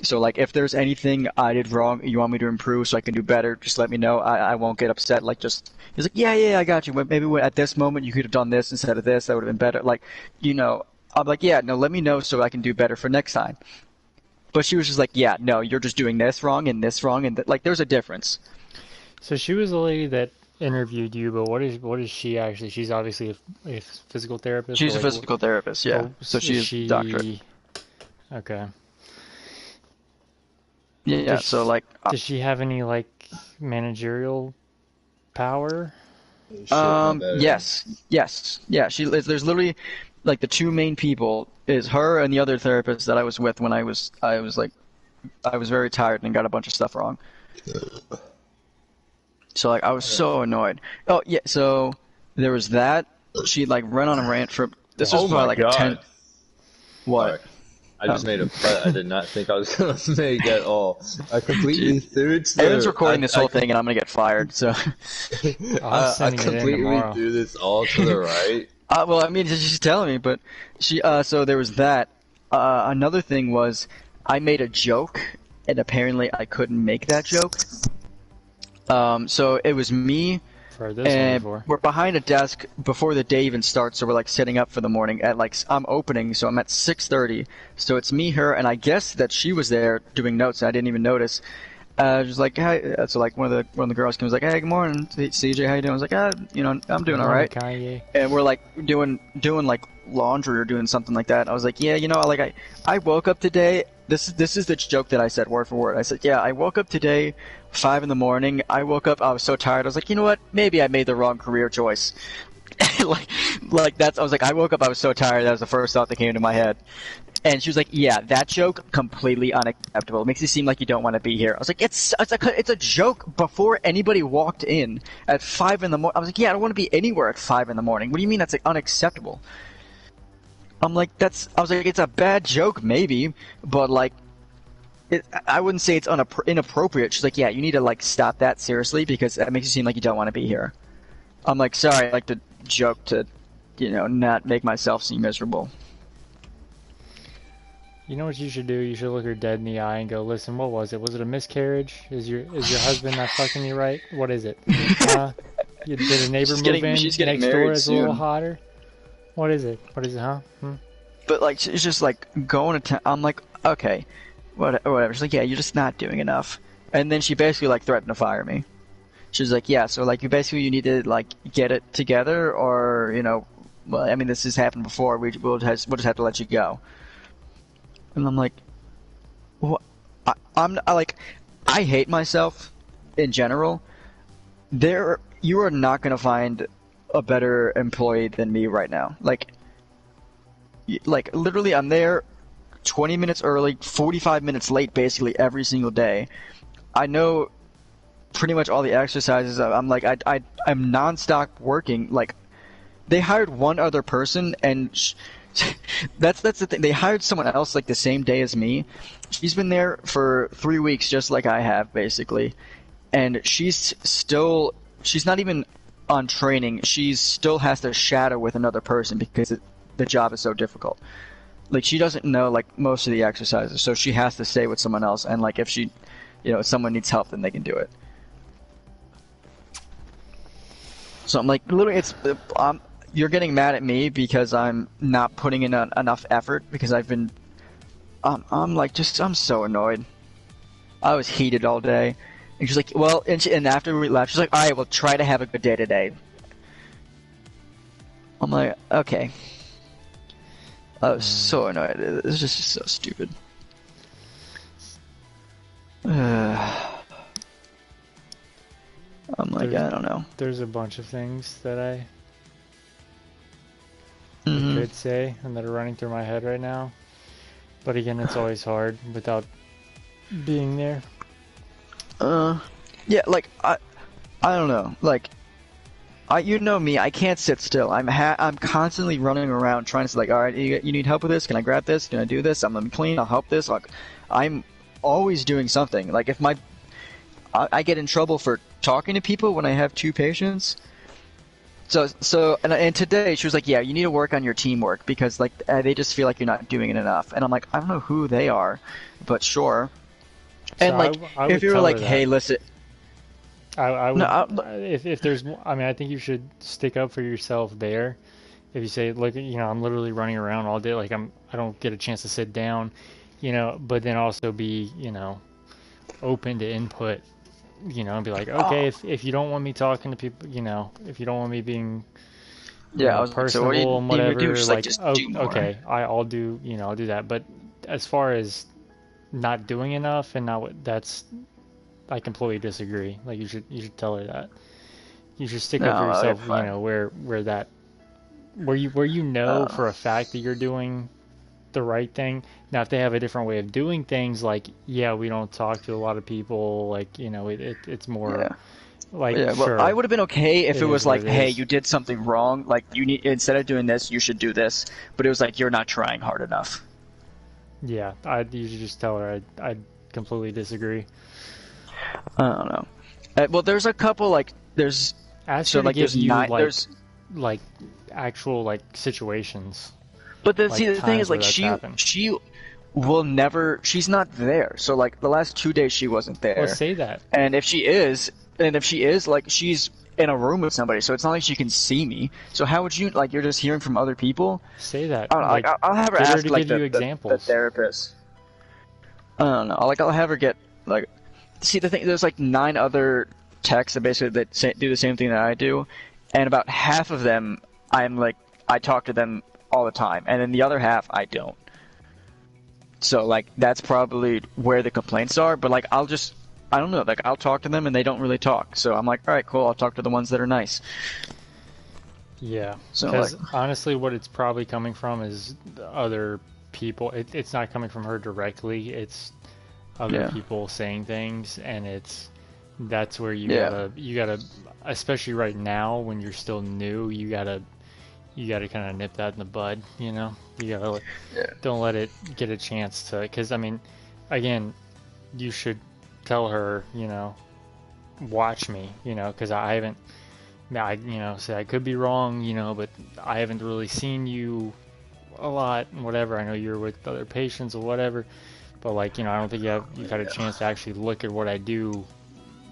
so like if there's anything I did wrong you want me to improve so I can do better, just let me know. I won't get upset. Like just he's like, yeah, I got you. Maybe at this moment you could have done this instead of this. That would have been better. Like, you know, I'm like, yeah, no, let me know so I can do better for next time. But she was just like, yeah, no, you're just doing this wrong and like there's a difference. So she was the lady that interviewed you, but what is she actually? She's obviously a physical therapist. She's a physical therapist, yeah. So she's a doctorate. Okay. Yeah. So like, does she have any like managerial power? Yes. Yeah. There's literally like the two main people is her and the other therapist that I was with when I was very tired and got a bunch of stuff wrong. So like I was so annoyed. Oh yeah, so there was that. She like ran on a rant for this was probably like a 10. What? Sorry. I just made a bet I did not think I was gonna make at all. I completely threw it. Aaron's recording this whole thing and I'm gonna get fired. So I completely threw this all to the right. Well, I mean, she's telling me, but she. So there was that. Another thing was I made a joke, and apparently I couldn't make that joke. So it was me, and we're behind a desk before the day even starts, so we're like setting up for the morning at like, I'm opening, so I'm at 6:30, so it's me, her, and I guess that she was there doing notes, and I didn't even notice. Just like, hi, so like one of the girls comes like, hey, good morning, CJ, how you doing? I was like, you know, I'm doing all right. Kanye. And we're like doing like laundry or doing something like that. I was like, yeah, you know, like I woke up today. This is the joke that I said word for word. I said, yeah, I woke up today, 5 in the morning. I woke up, I was so tired. I was like, you know what? Maybe I made the wrong career choice. like that's. I was like, I woke up, I was so tired. That was the first thought that came into my head. And she was like, "Yeah, that joke completely unacceptable. It makes you seem like you don't want to be here." I was like, "It's a joke." Before anybody walked in at 5 in the morning, I was like, "Yeah, I don't want to be anywhere at 5 in the morning." What do you mean that's like unacceptable? I'm like, I was like, it's a bad joke, maybe, but like, I wouldn't say it's inappropriate. She's like, "Yeah, you need to like stop that seriously because that makes you seem like you don't want to be here." I'm like, "Sorry, I like to joke to, not make myself seem miserable." You know what you should do? You should look her dead in the eye and go, "Listen, what was it? Was it a miscarriage? Is your husband not fucking you right? What is it? Did a neighbor move in she's getting next door married is a soon. little hotter? What is it? What is it, huh?" But like, she's just like going to town. I'm like, okay, whatever. She's like, "Yeah, you're just not doing enough." And then she basically like threatened to fire me. She's like, "Yeah, so like you need to like get it together, or well, I mean, this has happened before. We'll just have to let you go." And I'm like, what? I hate myself in general. You are not gonna find a better employee than me right now. Like literally, I'm there 20 minutes early, 45 minutes late, basically every single day. I know pretty much all the exercises. I'm nonstop working. Like, they hired one other person, and that's the thing. They hired someone else like the same day as me. She's been there for 3 weeks, just like I have, basically, and she's not even on training. She still has to shadow with another person because the job is so difficult. Like, she doesn't know like most of the exercises, so she has to stay with someone else. And like, if if someone needs help, then they can do it. So I'm like, literally, you're getting mad at me because I'm not putting in enough effort because I've been, I'm so annoyed. I was heated all day. And she's like, well, and after we left, she's like, "All right, well, try to have a good day today." I'm like, okay. I was so annoyed. It's just so stupid. I'm like, I don't know. There's a bunch of things that I could say and that are running through my head right now. But again, it's always hard without being there. Yeah, like, I don't know. Like, you know me, I can't sit still. I'm constantly running around trying to say, like, "All right, you need help with this? Can I grab this? Can I do this? I'm gonna clean. I'll help this." Like, I'm always doing something. Like, if I get in trouble for talking to people when I have 2 patients. And today she was like, "Yeah, you need to work on your teamwork because like they just feel like you're not doing it enough." And I'm like, I don't know who they are, but sure. So And like, I if you were like, "Hey, listen," I would, no, if there's, I mean, I think you should stick up for yourself there. If you say, "Look, I'm literally running around all day, like I don't get a chance to sit down," but then also be, open to input, and be like, "Okay, if you don't want me talking to people, if you don't want me being, I was personable like, so and what do whatever, you do? She's like, just do more. Okay, I'll do, I'll do that." But as far as not doing enough and I completely disagree. Like, you should tell her that. You should stick up for yourself, where you know for a fact that you're doing the right thing. Now, if they have a different way of doing things, like, yeah, we don't talk to a lot of people, like, it's more like, well, sure, I would have been okay if it was like, "Hey, is. you did something wrong. Like, instead of doing this, you should do this." But it was like, "You're not trying hard enough." Yeah, you should just tell her I completely disagree. I don't know. Well, there's a couple there's Ask her to give there's you 9 like there's actual situations. But the like, thing is, like, times where that's happened. she will never. She's not there. So like the last 2 days she wasn't there. Well, say that. And if she is, like, she's in a room with somebody, so it's not like she can see me. So how would you like? You're just hearing from other people. Say that. I don't know. Like, I'll have her get her ask to like give you the examples. therapist. I don't know. I'll have her get like. See, the thing, there's like 9 other techs that basically do the same thing that I do, and about half of them I talk to them all the time, and then the other half I don't. So like, that's probably where the complaints are. But like, I don't know, like, I'll talk to them and they don't really talk. So I'm like, all right, cool, I'll talk to the ones that are nice. Yeah. So Because like, honestly, what it's probably coming from is other people. It's not coming from her directly. It's other Yeah. people saying things, and that's where you Yeah. gotta, especially right now when you're still new, you gotta kind of nip that in the bud. You know, you gotta Yeah. don't let it get a chance to. Because I mean, again, you should tell her, you know, watch me, you know, because I haven't. You know, say I could be wrong, you know, but I haven't really seen you a lot, whatever. I know you're with other patients or whatever, but like, you know, I don't think you've had a chance to actually look at what I do,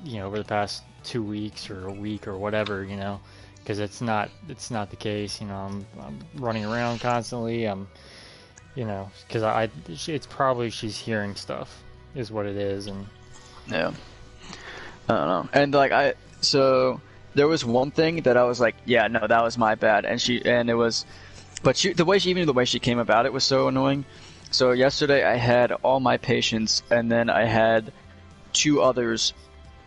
you know, over the past 2 weeks or a week or whatever, you know, because it's not the case. You know, I'm running around constantly. You know, because it's probably she's hearing stuff, is what it is, and Yeah. I don't know. And like so there was one thing that I was like, yeah, no, that was my bad, and it was, but the way she came about it was so annoying. So yesterday I had all my patients, and then I had 2 others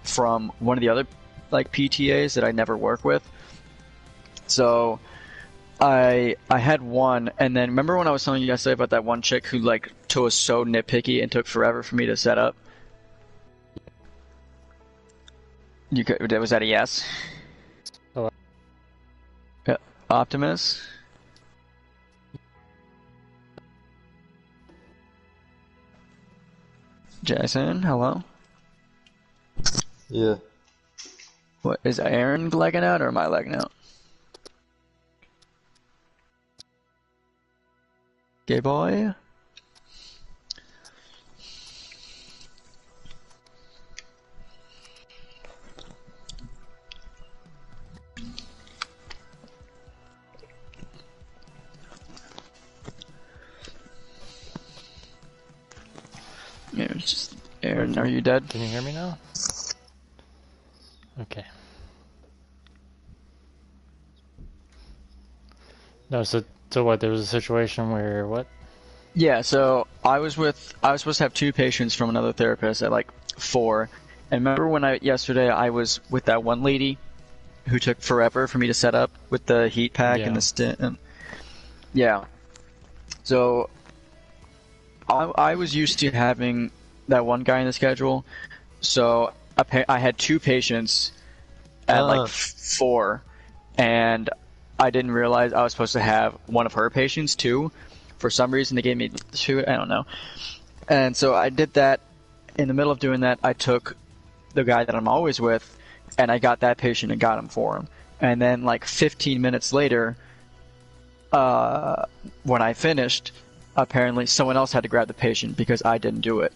from one of the other like PTAs that I never work with. So I had one, and then remember when I was telling you yesterday about that one chick who like was so nitpicky and took forever for me to set up? Was that a yes? Hello? Yeah. Optimus? Jason, hello? Yeah. What, is Aaron lagging out or am I lagging out? Gay boy? Yeah, it's just Aaron, are you dead? Can you hear me now? Okay. No, so what? There was a situation where what? Yeah, so I was supposed to have 2 patients from another therapist at like 4. And remember when yesterday I was with that one lady who took forever for me to set up with the heat pack and Yeah. the stint? Yeah. So I was used to having that one guy in the schedule. So I had 2 patients at like 4, and I didn't realize I was supposed to have one of her patients too. For some reason, they gave me 2. I don't know. And so I did that. In the middle of doing that, I took the guy that I'm always with, and I got that patient and got him for him. And then like 15 minutes later, when I finished, apparently someone else had to grab the patient because I didn't do it.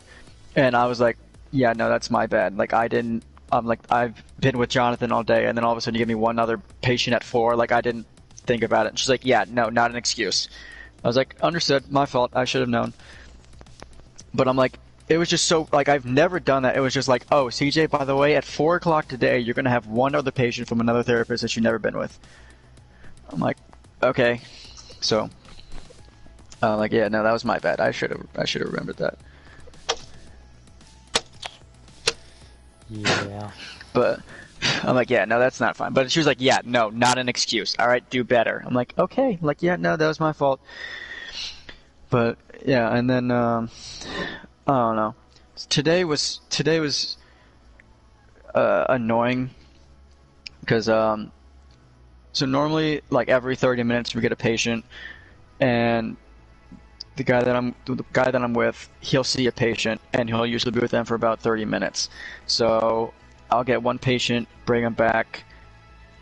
And I was like, yeah, no, that's my bad. Like I didn't. I'm like, I've been with Jonathan all day, and then all of a sudden you give me one other patient at 4. Like I didn't think about it. And she's like, yeah, no, not an excuse. I was like, understood, my fault, I should have known. But I'm like, it was just so, like, I've never done that. It was just like, oh, CJ, by the way, at 4 o'clock today, you're going to have one other patient from another therapist that you've never been with. I'm like, okay. So, like, yeah, no, that was my bad. I should have remembered that. Yeah. But I'm like, yeah, no, that's not fine. But she was like, yeah, no, not an excuse. All right, do better. I'm like, okay. Like, yeah, no, that was my fault. But yeah, and then I don't know. Today was annoying because so normally like every 30 minutes we get a patient, and the guy that I'm with, he'll see a patient and he'll usually be with them for about 30 minutes. So I'll get one patient, bring them back.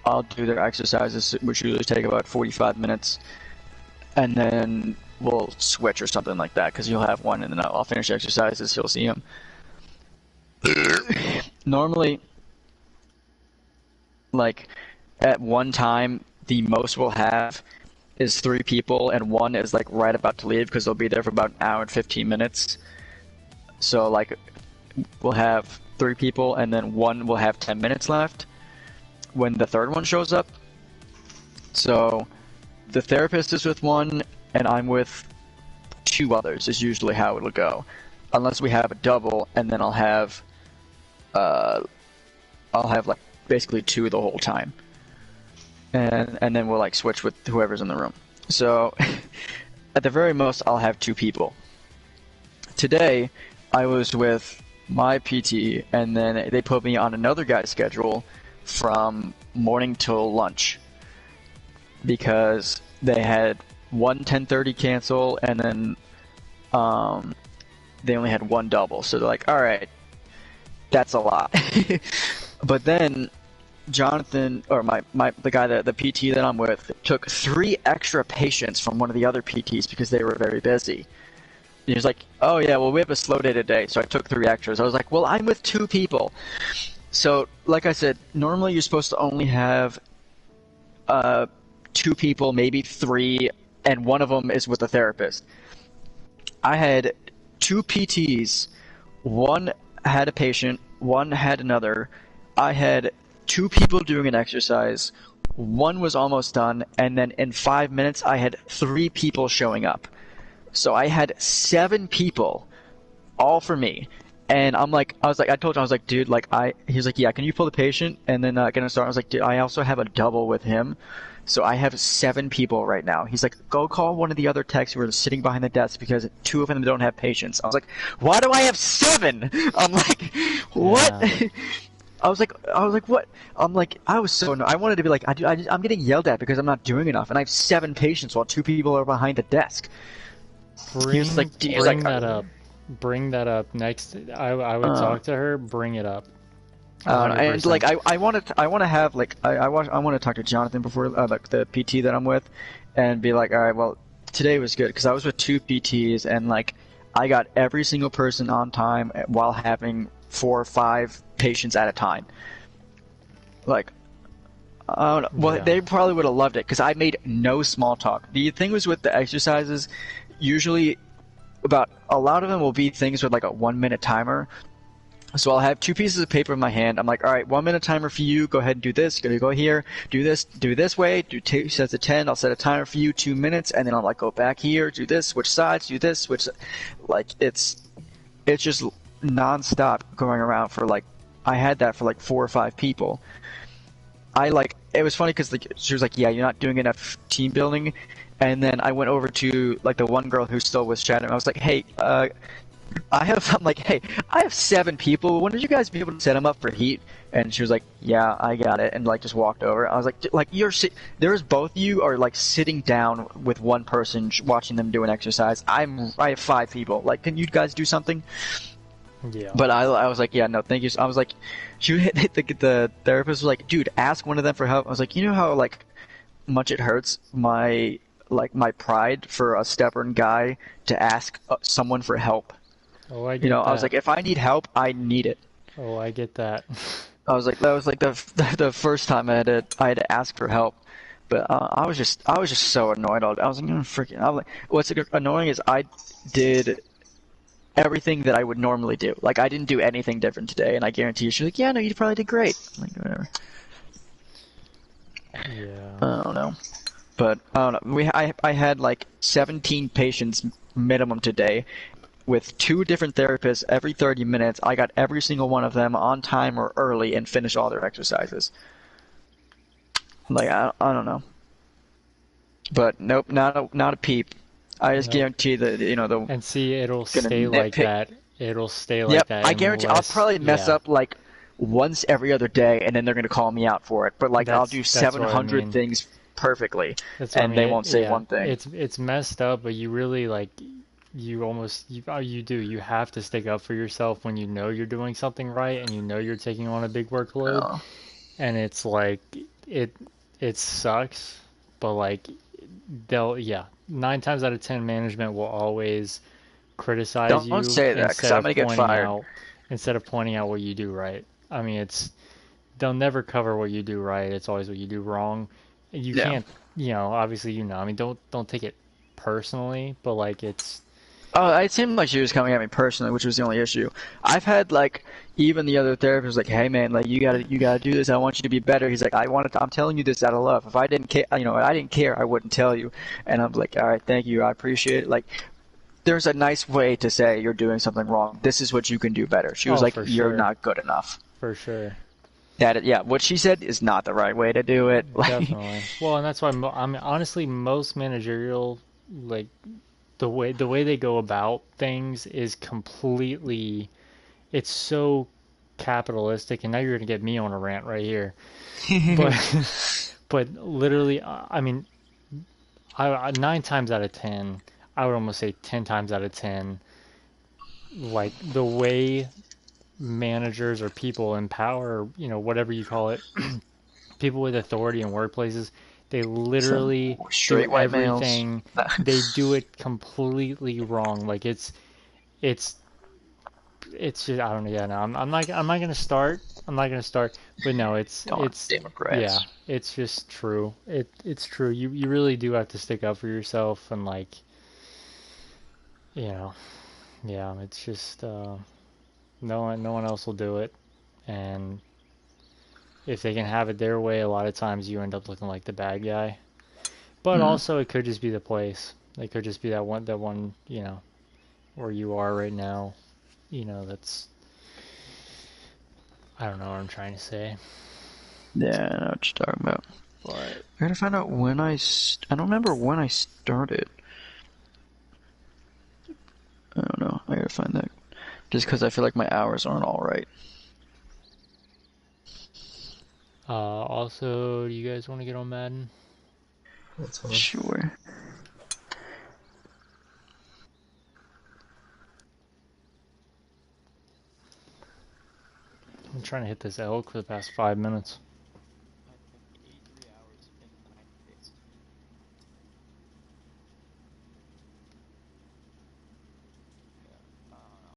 I'll do their exercises, which usually take about 45 minutes, and then we'll switch or something like that because he'll have one, and then I'll finish exercises. He'll see him. Normally, like at one time, the most we'll have is 3 people, and one is like right about to leave because they'll be there for about an hour and 15 minutes. So like we'll have 3 people, and then one will have 10 minutes left when the third one shows up. So the therapist is with one, and I'm with 2 others is usually how it'll go, unless we have a double, and then I'll have like basically 2 the whole time, and then we'll like switch with whoever's in the room. So at the very most, I'll have 2 people. Today, I was with my PT, and then they put me on another guy's schedule from morning till lunch because they had one 10:30 cancel, and then they only had one double. So they're like, all right, that's a lot. But then Jonathan, or the guy the PT that I'm with, took 3 extra patients from one of the other PTs because they were very busy. He was like, oh yeah, well we have a slow day today, so I took 3 extras. I was like, well, I'm with 2 people. So, like I said, normally you're supposed to only have 2 people, maybe 3, and one of them is with a therapist. I had 2 PTs, one had a patient, one had another. I had 2 people doing an exercise, one was almost done, and then in 5 minutes I had 3 people showing up. So I had 7 people, all for me. And I told him, I was like, dude, he was like, yeah, can you pull the patient? And then gonna start, I was like, dude, I also have a double with him. So I have 7 people right now. He's like, go call one of the other techs who are sitting behind the desk because 2 of them don't have patients. I was like, why do I have 7? I'm like, what? Yeah. I was like, what? I'm like, I was so annoyed. I wanted to be like, I'm getting yelled at because I'm not doing enough, and I have 7 patients while 2 people are behind the desk. Bring that up next. I would talk to her. Bring it up. And like I want to have like I want to talk to Jonathan before like the PT that I'm with, and be like, all right, well, today was good because I was with 2 PTs and like I got every single person on time while having 4 or 5 patients at a time. Like, I don't know. Well, they probably would have loved it because I made no small talk. The thing was with the exercises, usually about a lot of them will be things with like a 1-minute timer. So I'll have 2 pieces of paper in my hand. I'm like, all right, 1-minute timer for you. Go ahead and do this. Gonna go here. Do this way. Do 2 sets of 10. I'll set a timer for you, 2 minutes, and then I'll like go back here. Do this. Switch sides. Do this. Switch. Like it's just nonstop going around for like. I had that for like 4 or 5 people. It was funny because like she was like, yeah, you're not doing enough team building, and then I went over to like the one girl who still was chatting. I was like, hey, I have 7 people. When did you guys be able to set them up for heat? And she was like, yeah, I got it, and like just walked over. I was like there's both of you are like sitting down with one person watching them do an exercise. I have 5 people. Like, can you guys do something? Yeah. But I was like, yeah, no, thank you. I was like, the therapist was like, dude, ask one of them for help. I was like, you know how like much it hurts my pride for a stubborn guy to ask someone for help. Oh, I get that. I was like, if I need help, I need it. Oh, I get that. I was like, that was like the first time I had to ask for help. But I was just so annoyed. I was like, freaking. What's annoying is I did everything that I would normally do. Like, I didn't do anything different today, and I guarantee you, she's like, yeah, no, you probably did great. I'm like, whatever. Yeah. I don't know. But, I don't know. I had, like, 17 patients minimum today with 2 different therapists every 30 minutes. I got every single one of them on time or early and finished all their exercises. Like, I don't know. But, nope, not a peep. I just guarantee that and see, it'll stay like that. It'll stay like that. I guarantee I'll probably mess up like once every other day, and then they're gonna call me out for it. But like I'll do 700 things perfectly, and they won't say one thing. It's messed up, but you really like you have to stick up for yourself when you know you're doing something right and you know you're taking on a big workload. Oh. And it's like it sucks, but like 9 times out of 10 management will always criticize you. Don't say that because I'm gonna get fired. Instead of pointing out what you do right. I mean, they'll never cover what you do right. It's always what you do wrong. You can't, obviously, I mean, don't take it personally, but like it's. Oh, it seemed like she was coming at me personally, which was the only issue. I've had like even the other therapist was like, "Hey man, like you gotta do this. I want you to be better." He's like, I'm telling you this out of love. If I didn't care, I didn't care, I wouldn't tell you. And I'm like, all right, thank you, I appreciate it. Like, there's a nice way to say you're doing something wrong. This is what you can do better. She was like, you're not good enough. For sure. What she said is not the right way to do it. Definitely. Well, and that's why honestly most managerial like the way they go about things is completely, it's so capitalistic, and now you're gonna get me on a rant right here. But literally, I mean, 9 times out of 10, I would almost say 10 times out of 10, like the way managers or people in power, whatever you call it, people with authority in workplaces, they Some literally do straight white males. everything. They do it completely wrong. Like it's it's just, I don't know. Yeah, no, I'm not gonna start. I'm not gonna start. But no, Darn yeah, Democrats. it's just true. It's true. You really do have to stick up for yourself, and like, you know, yeah, it's just no one else will do it. And if they can have it their way, a lot of times you end up looking like the bad guy. But Mm. also, it could just be the place. It could just be that one, where you are right now. That's, I don't know what I'm trying to say. Yeah, I know what you're talking about. But I gotta find out when I don't remember when I started. I don't know. I gotta find that. Just because I feel like my hours aren't all right. also, do you guys want to get on Madden? That's fine. Sure. I'm trying to hit this elk for the past 5 minutes.